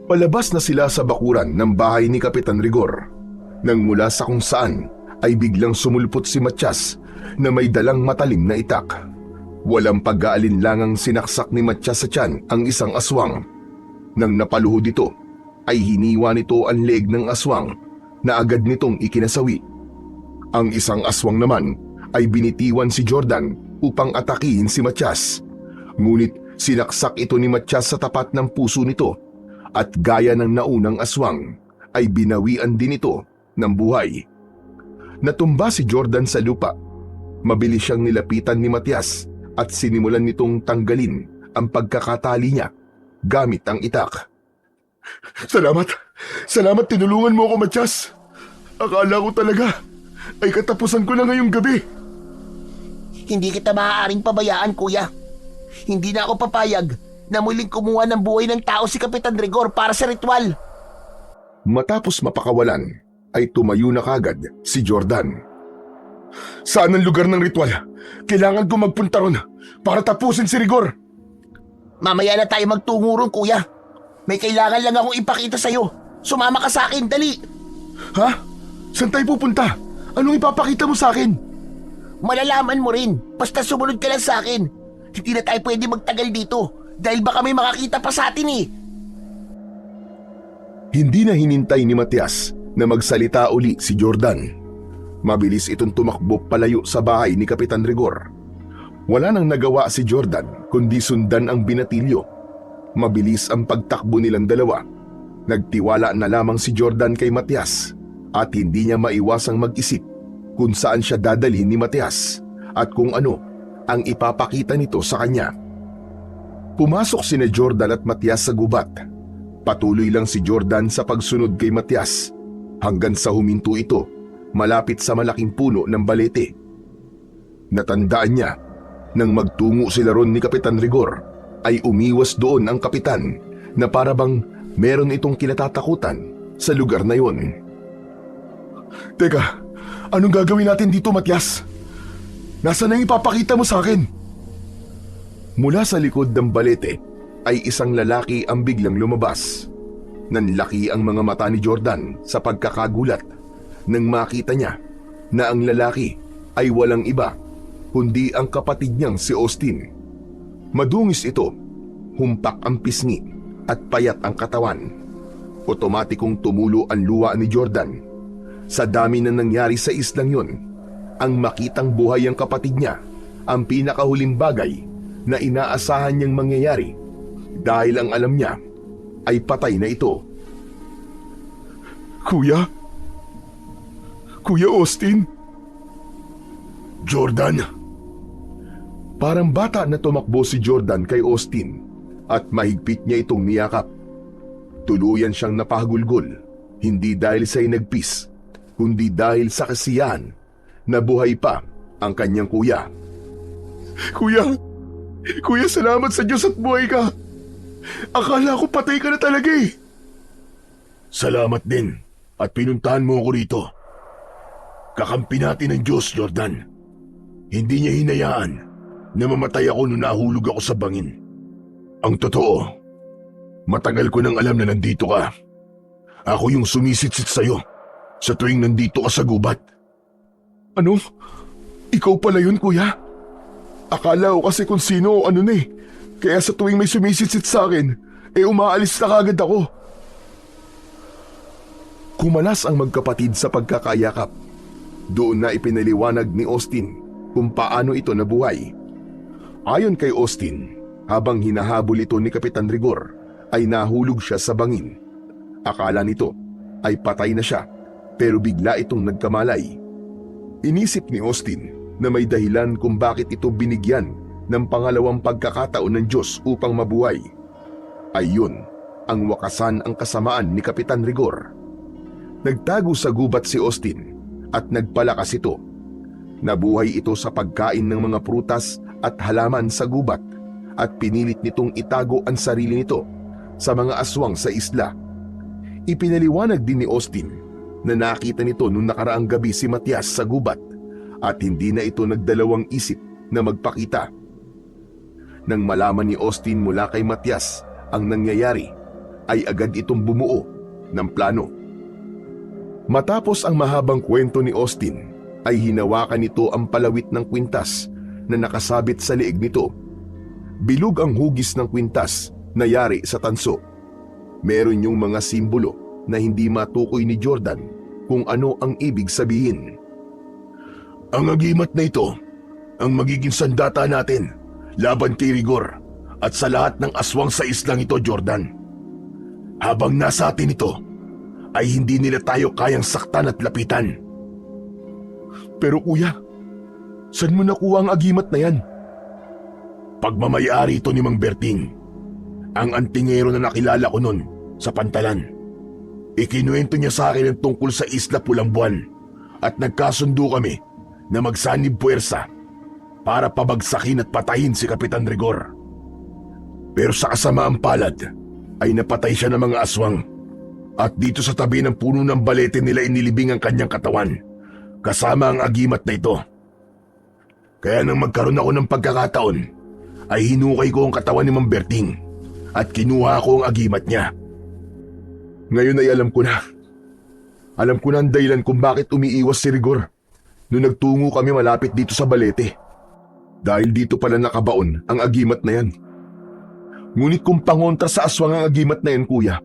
Palabas na sila sa bakuran ng bahay ni Kapitan Rigor. Nang mula sa kung saan ay biglang sumulpot si Matyas na may dalang matalim na itak. Walang pag-aalinlangang sinaksak ni Matyas sa tiyan ang isang aswang. Nang napaluhod ito, ay hiniwa nito ang leeg ng aswang na agad nitong ikinasawi. Ang isang aswang naman ay binitiwan si Jordan upang atakihin si Matyas. Ngunit sinaksak ito ni Matyas sa tapat ng puso nito at gaya ng naunang aswang ay binawian din ito ng buhay. Natumba si Jordan sa lupa. Mabilis siyang nilapitan ni Matyas at sinimulan nitong tanggalin ang pagkakatali niya gamit ang itak. Salamat! Salamat, tinulungan mo ako, Matyas! Akala ko talaga ay katapusan ko na ngayong gabi. Hindi kita maaaring pabayaan, kuya. Hindi na ako papayag na muling kumuha ng buhay ng tao si Kapitan Rigor para sa ritual. Matapos mapakawalan, ay tumayo na kagad si Jordan. Saan ang lugar ng ritual? Kailangan ko magpunta ron para tapusin si Rigor. Mamaya na tayo magtungo ron, kuya. May kailangan lang akong ipakita sa'yo. Sumama ka sa akin, dali. Ha? Saan tayo pupunta? Anong ipapakita mo sa akin? Malalaman mo rin. Basta sumunod ka lang sa akin. Hindi na tayo pwede magtagal dito dahil baka may makakita pa sa atin eh. Hindi na hinintay ni Matyas na magsalita uli si Jordan. Mabilis itong tumakbo palayo sa bahay ni Kapitan Rigor. Wala nang nagawa si Jordan kundi sundan ang binatilyo. Mabilis ang pagtakbo nilang dalawa. Nagtiwala na lamang si Jordan kay Matyas at hindi niya maiwasang mag-isip kung saan siya dadalhin ni Matyas at kung ano ang ipapakita nito sa kanya. Pumasok sina Jordan at Matyas sa gubat. Patuloy lang si Jordan sa pagsunod kay Matyas hanggang sa huminto ito malapit sa malaking puno ng balete. Natandaan niya nang magtungo sila ron ni Kapitan Rigor ay umiwas doon ang kapitan na para bang meron itong kinatatakutan sa lugar na yon. Teka, anong gagawin natin dito, Matyas? Nasaan ang ipapakita mo sa akin? Mula sa likod ng balete ay isang lalaki ang biglang lumabas. Nanlaki ang mga mata ni Jordan sa pagkakagulat nang makita niya na ang lalaki ay walang iba kundi ang kapatid niyang si Austin. Madungis ito, humpak ang pisngi at payat ang katawan. Otomatikong tumulo ang luha ni Jordan. Sa dami na nangyari sa islang yon, ang makitang buhay ang kapatid niya ang pinakahuling bagay na inaasahan niyang mangyayari dahil ang alam niya ay patay na ito. Kuya? Kuya Austin? Jordan? Parang bata na tumakbo si Jordan kay Austin at mahigpit niya itong niyakap. Tuluyan siyang napahagulgol, hindi dahil sa inagpis, kundi dahil sa kasiyahan na buhay pa ang kanyang kuya. Kuya! Kuya, salamat sa Diyos at buhay ka! Akala ko patay ka na talaga eh! Salamat din at pinuntahan mo ako rito. Kakampi natin ng Diyos, Jordan. Hindi niya hinayaan na mamatay ako nung nahulog ako sa bangin. Ang totoo, matagal ko nang alam na nandito ka. Ako yung sumisitsit sa'yo sa tuwing nandito ka sa gubat. Ano? Ikaw pala yun, kuya? Akala ko kasi kung sino o ano na eh. Kaya sa tuwing may sumisitsit sa akin, umaalis na kagad ako. Kumalas ang magkapatid sa pagkakayakap. Doon na ipinaliwanag ni Austin kung paano ito nabuhay. Ayon kay Austin, habang hinahabol ito ni Kapitan Rigor, ay nahulog siya sa bangin. Akala nito ay patay na siya, pero bigla itong nagkamalay. Inisip ni Austin na may dahilan kung bakit ito binigyan ng pangalawang pagkakataon ng Diyos upang mabuhay. Ayun ang wakasan ang kasamaan ni Kapitan Rigor. Nagtago sa gubat si Austin at nagpalakas ito. Nabuhay ito sa pagkain ng mga prutas at halaman sa gubat at pinilit nitong itago ang sarili nito sa mga aswang sa isla. Ipinaliwanag din ni Austin na nakita nito noong nakaraang gabi si Matias sa gubat at hindi na ito nagdalawang isip na magpakita. Nang malaman ni Austin mula kay Matias ang nangyayari, ay agad itong bumuo ng plano. Matapos ang mahabang kwento ni Austin, ay hinawakan nito ang palawit ng kwintas na nakasabit sa leeg nito. Bilog ang hugis ng kwintas na yari sa tanso. Meron yung mga simbolo na hindi matukoy ni Jordan kung ano ang ibig sabihin. Ang agimat na ito ang magiging sandata natin laban kay Rigor at sa lahat ng aswang sa islang ito, Jordan. Habang nasa atin ito, ay hindi nila tayo kayang saktan at lapitan. Pero kuya, saan mo nakuha ang agimat na yan? Pagmamayari ito ni Mang Berting, ang antingero na nakilala ko nun sa Pantalan. Ikinuwento niya sa akin ang tungkol sa Isla Pulang Buwan at nagkasundo kami na magsanib puwersa para pabagsakin at patayin si Kapitan Rigor. Pero sa kasamaang palad ay napatay siya ng mga aswang at dito sa tabi ng puno ng balete nila inilibing ang kanyang katawan kasama ang agimat na ito. Kaya nang magkaroon ako ng pagkakataon, ay hinukay ko ang katawan ni Mang Berting at kinuha ko ang agimat niya. Ngayon ay alam ko na. Alam ko na ang dahilan kung bakit umiiwas si Rigor nung nagtungo kami malapit dito sa balete. Dahil dito pala nakabaon ang agimat na yan. Ngunit kung pangontra sa aswang ang agimat na yan, kuya,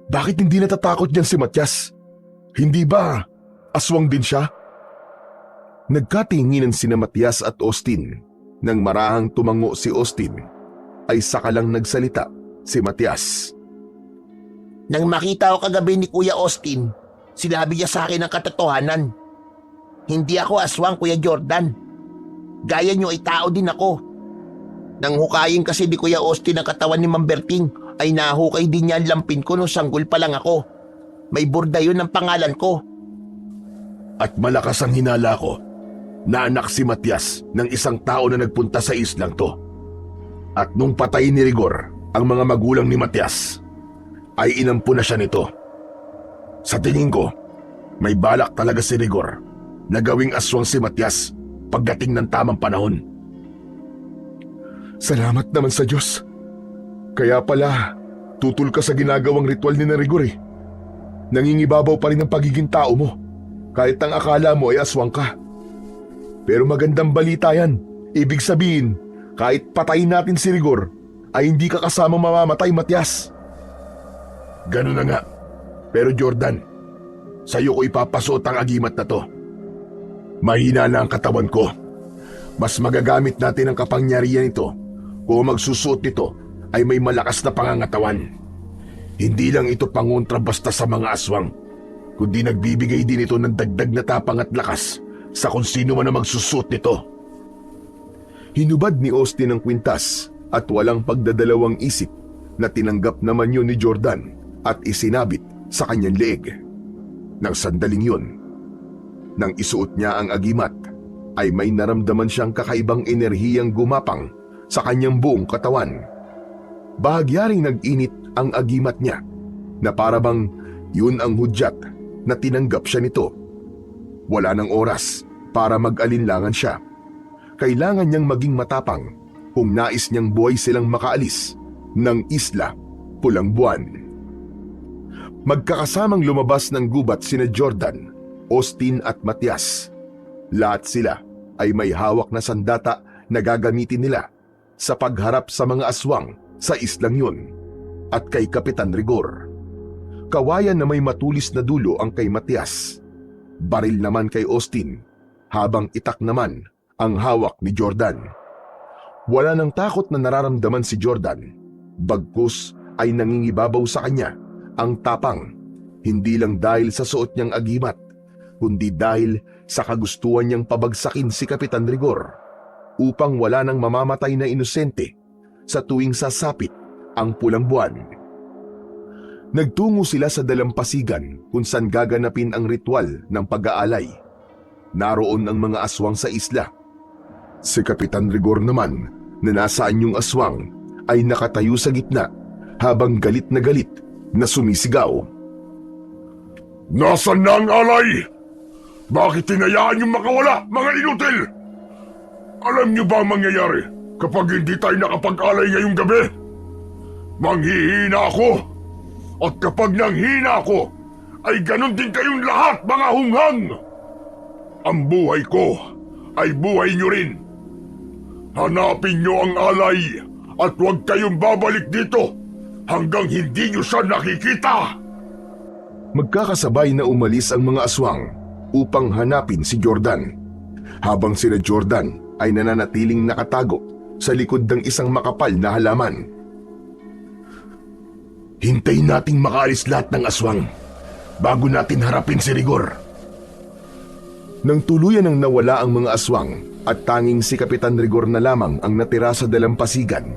bakit hindi natatakot niyan si Matias? Hindi ba aswang din siya? Nagkatinginan sina Matias at Austin. Nang marahang tumango si Austin, ay saka lang nagsalita si Matias. Nang makita ko kagabi ni Kuya Austin, sinabi niya sa akin ang katotohanan. Hindi ako aswang, Kuya Jordan. Gaya niyo ay tao din ako. Nang hukayin kasi ni Kuya Austin ang katawan ni Mang Berting, ay nahukay din niya ang lampin ko nung sanggol pa lang ako. May burda yun ang pangalan ko. At malakas ang hinala ko na anak si Matias ng isang tao na nagpunta sa islang to. At nung patayin ni Rigor ang mga magulang ni Matias, ay inampu na siya nito. Sa tingin ko, may balak talaga si Rigor na gawing aswang si Matias pagdating ng tamang panahon. Salamat naman sa Diyos. Kaya pala, tutol ka sa ginagawang ritual ni Rigor eh. Nangingibabaw pa rin ang pagiging tao mo, kahit ang akala mo ay aswang ka. Pero magandang balita yan. Ibig sabihin, kahit patayin natin si Rigor, ay hindi ka kasama mamamatay, Matias. Ganun na nga. Pero Jordan, sa'yo ko ipapasuot ang agimat na to. Mahina na ang katawan ko. Mas magagamit natin ang kapangyarihan nito kung magsusuot nito ay may malakas na pangangatawan. Hindi lang ito pangontra basta sa mga aswang, kundi nagbibigay din ito ng dagdag na tapang at lakas sa kung sino man ang magsusuot nito. Hinubad ni Austin ang kwintas at walang pagdadalawang isip na tinanggap naman yun ni Jordan at isinabit sa kanyang leeg. Nang sandaling yun, nang isuot niya ang agimat, ay may naramdaman siyang kakaibang enerhiyang gumapang sa kanyang buong katawan. Bahagyaring nag-init ang agimat niya na parabang yun ang hudyat na tinanggap siya nito. Wala nang oras para mag-alinlangan siya. Kailangan niyang maging matapang kung nais niyang buhay silang makaalis ng Isla Pulang Buwan. Magkakasamang lumabas ng gubat sina Jordan, Austin at Matias. Lahat sila ay may hawak na sandata na gagamitin nila sa pagharap sa mga aswang sa islang yun at kay Kapitan Rigor. Kawayan na may matulis na dulo ang kay Matias. Baril naman kay Austin, habang itak naman ang hawak ni Jordan. Wala nang takot na nararamdaman si Jordan, bagkus ay nangingibabaw sa kanya ang tapang, hindi lang dahil sa suot niyang agimat, kundi dahil sa kagustuhan niyang pabagsakin si Kapitan Rigor upang wala nang mamamatay na inosente sa tuwing sasapit ang pulang buwan. Nagtungo sila sa dalampasigan kung saan gaganapin ang ritual ng pag-aalay. Naroon ang mga aswang sa isla. Si Kapitan Rigor naman na nasa anyong aswang ay nakatayo sa gitna habang galit na sumisigaw. Nasaan na ang alay? Bakit tinayaan yung makawala, mga inutil? Alam niyo ba ang mangyayari kapag hindi tayo nakapag-alay ngayong gabi? Manghihina ako. At kapag nanghina ako, ay ganun din kayong lahat, mga hunghang. Ang buhay ko ay buhay niyo rin. Hanapin niyo ang alay at huwag kayong babalik dito hanggang hindi niyo siya nakikita. Magkakasabay na umalis ang mga aswang upang hanapin si Jordan, habang sina Jordan ay nananatiling nakatago sa likod ng isang makapal na halaman. Hintayin nating makaalis lahat ng aswang bago natin harapin si Rigor. Nang tuluyan ang nawala ang mga aswang at tanging si Kapitan Rigor na lamang ang natira sa dalampasigan,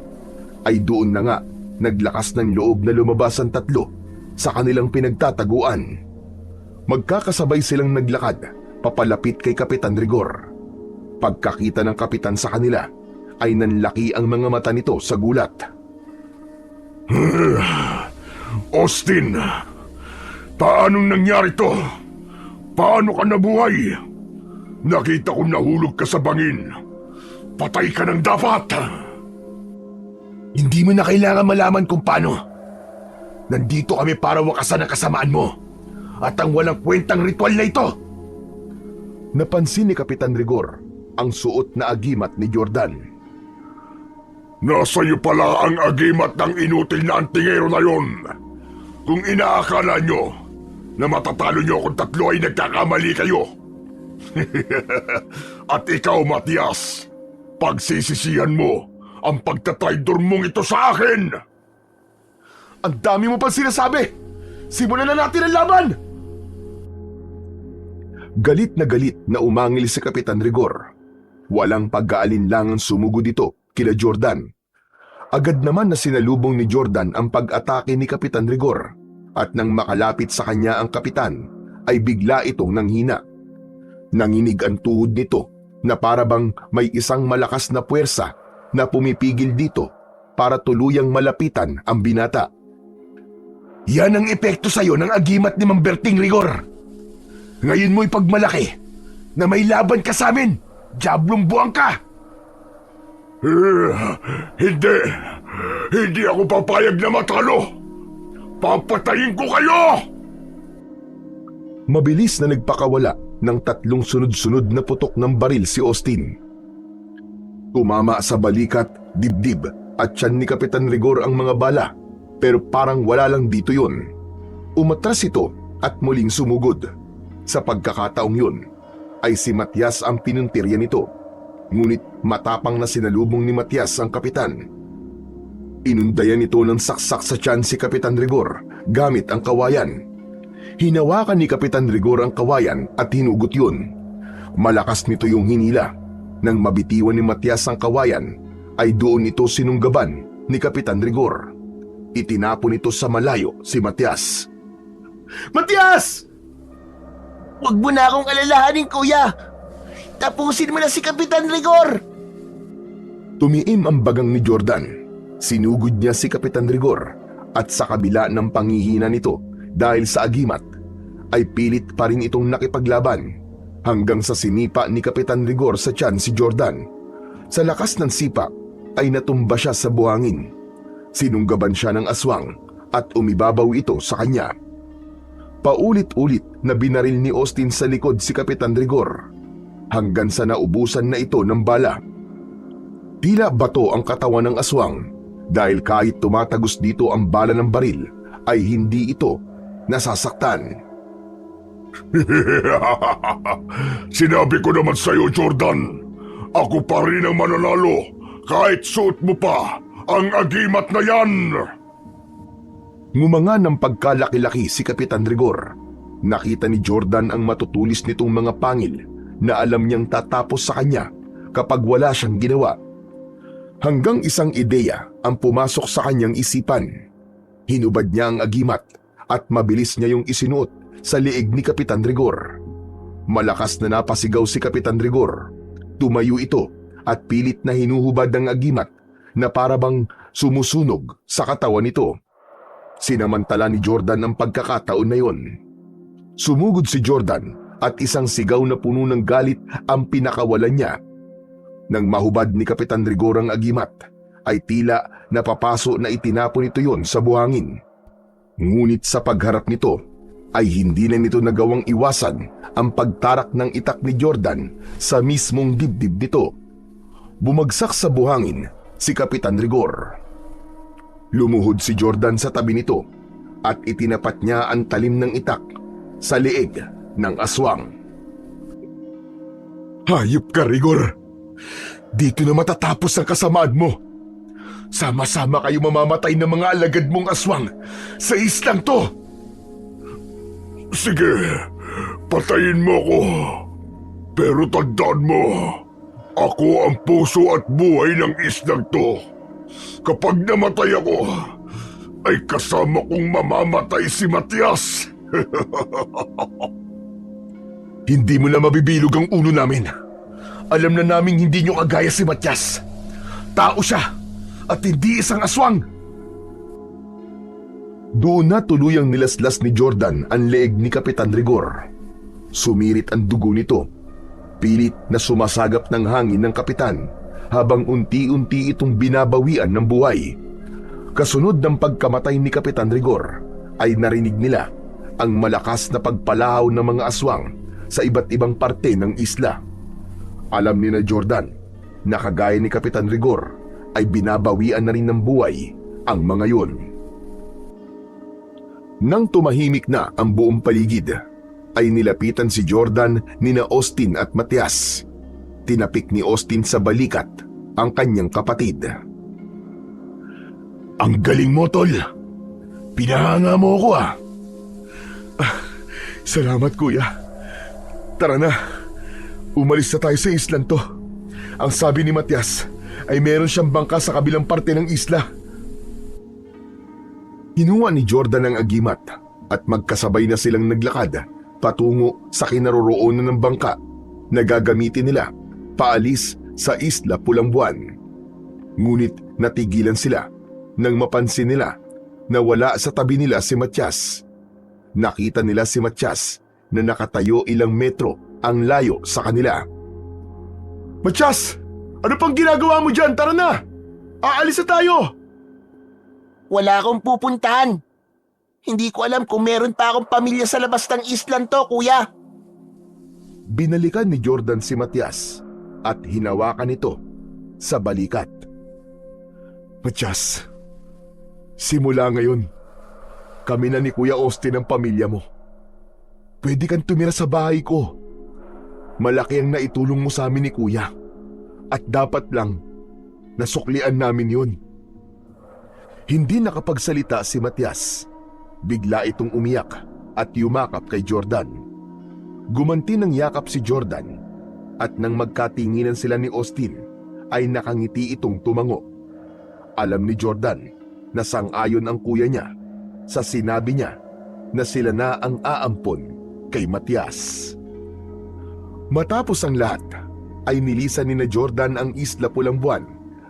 ay doon na nga naglakas ng loob na lumabas ang tatlo sa kanilang pinagtataguan. Magkakasabay silang naglakad papalapit kay Kapitan Rigor. Pagkakita ng kapitan sa kanila ay nanlaki ang mga mata nito sa gulat. Austin, paanong nangyari to? Paano ka nabuhay? Nakita ko nahulog ka sa bangin. Patay ka ng dapat. Hindi mo na kailangan malaman kung paano. Nandito kami para wakasan ang kasamaan mo at ang walang kwentang ritual na ito. Napansin ni Kapitan Rigor ang suot na agimat ni Jordan. Nasa iyo pala ang agimat ng inutil na antingero na yon. Kung inaakala nyo na matatalo nyo kung tatlo ay nagkakamali kayo. At ikaw, Matias, pagsisisihan mo ang pagtataydor mong ito sa akin. Ang dami mo pang sinasabi! Simulan na natin ang laban! Galit na umangil si Kapitan Rigor. Walang pag-aalinlangang sumugod ito kila Jordan. Agad naman na sinalubong ni Jordan ang pag-atake ni Kapitan Rigor, at nang makalapit sa kanya ang kapitan ay bigla itong nanghina. Nanginig ang tuhod nito na parabang may isang malakas na puwersa na pumipigil dito para tuluyang malapitan ang binata. Yan ang epekto sa'yo ng agimat ni Mang Berting Rigor. Ngayon mo ipagmalaki na may laban ka sa amin, diablong buwang ka! Hindi ako papayag na matalo. Papatayin ko kayo! Mabilis na nagpakawala ng 3 sunod-sunod na putok ng baril si Austin. Tumama sa balikat, dibdib at tiyan ni Kapitan Rigor ang mga bala, pero parang wala lang dito yun. Umatras ito at muling sumugod. Sa pagkakataong yun ay si Matias ang pinuntirya nito. Ngunit matapang na sinalubong ni Matias ang kapitan. Inundayan ito ng saksak sa tiyan si Kapitan Rigor gamit ang kawayan. Hinawakan ni Kapitan Rigor ang kawayan at hinugot yun. Malakas nito yung hinila. Nang mabitiwan ni Matias ang kawayan, ay doon ito sinunggaban ni Kapitan Rigor. Itinapon ito sa malayo si Matias. Matias! Huwag mo na akong alalahanin, kuya! Tapusin mo na si Kapitan Rigor! Tumiim ang bagang ni Jordan. Sinugod niya si Kapitan Rigor at sa kabila ng panghihina nito dahil sa agimat, ay pilit pa rin itong nakipaglaban hanggang sa sinipa ni Kapitan Rigor sa tiyan si Jordan. Sa lakas ng sipa ay natumba siya sa buhangin. Sinunggaban siya ng aswang at umibabaw ito sa kanya. Paulit-ulit na binaril ni Austin sa likod si Kapitan Rigor hanggang sa naubusan na ito ng bala. Tila bato ang katawan ng aswang dahil kahit tumatagos dito ang bala ng baril ay hindi ito nasasaktan. Sinabi ko naman sa'yo, Jordan. Ako pa rin ang mananalo kahit suot mo pa ang agimat na yan. Ngumanga ng pagkalaki-laki si Kapitan Rigor. Nakita ni Jordan ang matutulis nitong mga pangil na alam niyang tatapos sa kanya kapag wala siyang ginawa. Hanggang isang ideya ang pumasok sa kanyang isipan. Hinubad niya ang agimat at mabilis niya yung isinuot sa liig ni Kapitan Rigor. Malakas na napasigaw si Kapitan Rigor. Tumayo ito at pilit na hinuhubad ang agimat na parabang sumusunog sa katawan nito. Sinamantala ni Jordan ang pagkakataon na yon. Sumugod si Jordan at isang sigaw na puno ng galit ang pinakawalan niya. Nang mahubad ni Kapitan Rigor ang agimat, ay tila napapaso na itinapon ito yon sa buhangin. Ngunit sa pagharap nito, ay hindi na nito nagawang iwasan ang pagtarak ng itak ni Jordan sa mismong dibdib nito. Bumagsak sa buhangin si Kapitan Rigor. Lumuhod si Jordan sa tabi nito at itinapat niya ang talim ng itak sa leeg ng aswang. Hayop ka, Rigor. Dito na matatapos ang kasamaan mo. Sama-sama kayo mamamatay ng mga alagad mong aswang sa islang to. Sige, patayin mo ko. Pero tandaan mo, ako ang puso at buhay ng islang to. Kapag namatay ako, ay kasama kong mamamatay si Matias. Hindi mo na mabibilog ang ulo namin. Alam na naming hindi nyo kagaya si Matias. Tao siya at hindi isang aswang. Doon na tuluyang nilaslas ni Jordan ang leeg ni Kapitan Rigor. Sumirit ang dugo nito. Pilit na sumasagap ng hangin ng kapitan habang unti-unti itong binabawian ng buhay. Kasunod ng pagkamatay ni Kapitan Rigor ay narinig nila ang malakas na pagpalahaw ng mga aswang sa iba't ibang parte ng isla. Alam ni na Jordan na kagaya ni Kapitan Rigor ay binabawian na rin ng buhay ang mga yun. Nang tumahimik na ang buong paligid, ay nilapitan si Jordan nina Austin at Matias. Tinapik ni Austin sa balikat ang kanyang kapatid. Ang galing mo, tol. Pinahanga mo ako, ah. Salamat, kuya. Tara na. Umalis na tayo sa islang to. Ang sabi ni Matias ay meron siyang bangka sa kabilang parte ng isla. Hinuha ni Jordan ang agimat at magkasabay na silang naglakad patungo sa kinaroroonan ng bangka na gagamitin nila paalis sa Isla Pulang Buwan. Ngunit natigilan sila nang mapansin nila na wala sa tabi nila si Matias. Nakita nila si Matias na nakatayo ilang metro ang layo sa kanila. Matias! Ano pang ginagawa mo dyan? Tara na! Aalis na tayo! Wala akong pupuntahan. Hindi ko alam kung meron pa akong pamilya sa labas ng islang to, kuya. Binalikan ni Jordan si Matias at hinawakan ito sa balikat. Matias, simula ngayon, kami na ni Kuya Austin ang pamilya mo. Pwede kang tumira sa bahay ko. Malaki ang naitulong mo sa amin ni Kuya. At dapat lang, nasuklian namin yun. Hindi nakapagsalita si Matias. Bigla itong umiyak at yumakap kay Jordan. Gumanti ng yakap si Jordan at nang magkatinginan sila ni Austin ay nakangiti itong tumango. Alam ni Jordan na sang-ayon ang kuya niya sa sinabi niya na sila na ang aampon kay Matias. Matapos ang lahat ay nilisan ni na Jordan ang Isla Pulang Buwan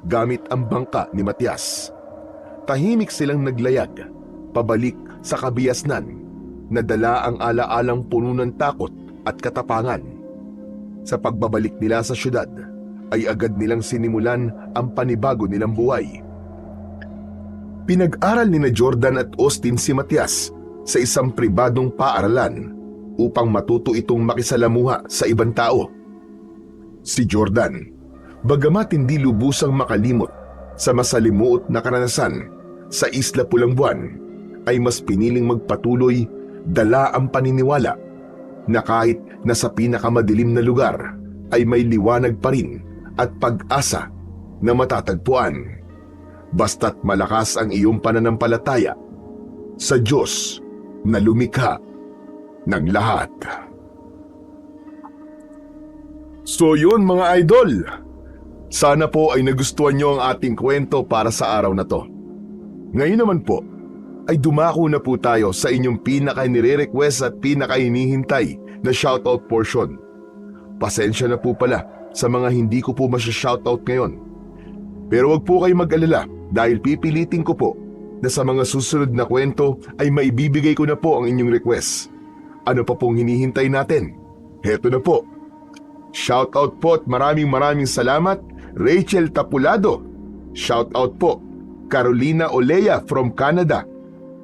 gamit ang bangka ni Matias. Tahimik silang naglayag pabalik sa kabiasnan na dala ang ala-alang puno ng takot at katapangan. Sa pagbabalik nila sa syudad ay agad nilang sinimulan ang panibago nilang buhay. Pinag-aral ni na Jordan at Austin si Matias sa isang pribadong paaralan upang matuto itong makisalamuha sa ibang tao. Si Jordan, bagamat hindi lubusang makalimot sa masalimuot na karanasan sa Isla Pulang Buwan, ay mas piniling magpatuloy dala ang paniniwala na kahit nasa pinakamadilim na lugar ay may liwanag pa rin at pag-asa na matatagpuan. Basta't malakas ang iyong pananampalataya sa Diyos na lumikha ng lahat. So yun mga idol, sana po ay nagustuhan nyo ang ating kwento para sa araw na to. Ngayon naman po, ay dumako na po tayo sa inyong pinaka-nire-request at pinaka-hinihintay na shoutout portion. Pasensya na po pala sa mga hindi ko po masya-shoutout ngayon. Pero wag po kayo mag-alala dahil pipilitin ko po na sa mga susunod na kwento ay maibibigay ko na po ang inyong request. Ano pa pong hinihintay natin? Heto na po. Shoutout po at maraming salamat Rachel Tapulado. Shoutout po Carolina Olea from Canada.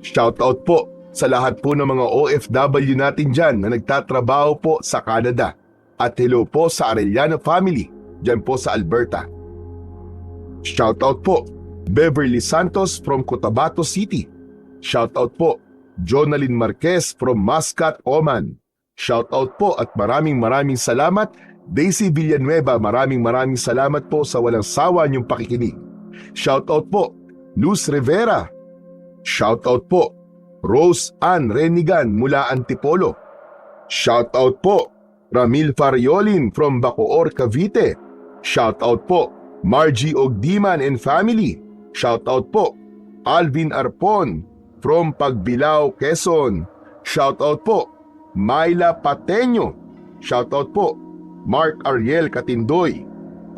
Shoutout po sa lahat po ng mga OFW natin dyan na nagtatrabaho po sa Canada. At hello po sa Arellano family dyan po sa Alberta. Shoutout po Beverly Santos from Cotabato City. Shoutout po Jonalyn Marquez from Muscat, Oman. Shoutout po at maraming salamat Daisy Villanueva. Maraming salamat po sa walang sawa niyong pakikinig. Shoutout po Luz Rivera. Shoutout po Rose Ann Renigan mula Antipolo. Shoutout po Ramil Fariolin from Bacoor, Cavite. Shoutout po Margie Ogdiman and family. Shoutout po Alvin Arpon from Pagbilao, Quezon. Shoutout po Myla Pateño. Shoutout po Mark Ariel Katindoy.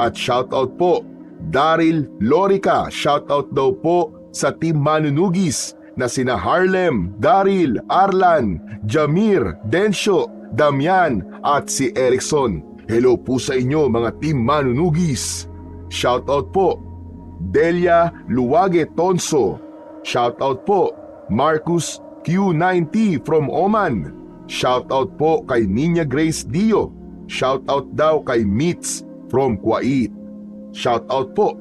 At shoutout po Daryl Lorica. Shoutout daw po sa Team Manunugis na sina Harlem, Daryl, Arlan, Jamir, Densyo, Damian at si Erickson. Hello po sa inyo mga Team Manunugis. Shoutout po Delia Luwage Tonso. Shoutout po Marcus Q90 from Oman. Shoutout po kay Ninya Grace Dio. Shoutout daw kay Mitz from Kuwait. Shoutout po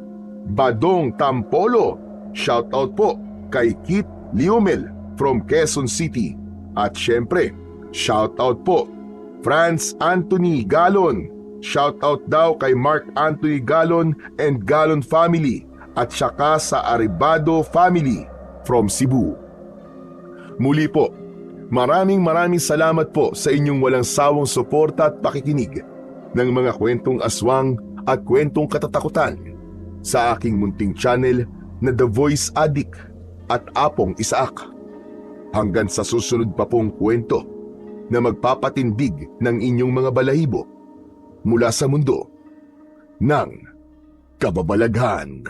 Badong Tampolo. Shoutout po kay Kit Liumel from Quezon City. At syempre, shoutout po Franz Anthony Galon. Shoutout daw kay Mark Anthony Galon and Galon family at saka sa Aribado family from Cebu. Muli po, maraming salamat po sa inyong walang sawang suporta at pakikinig ng mga kwentong aswang at kwentong katatakutan sa aking munting channel na The Voice Addict at Apong Isaak. Hanggang sa susunod pa pong kwento na magpapatindig ng inyong mga balahibo mula sa mundo ng kababalaghan.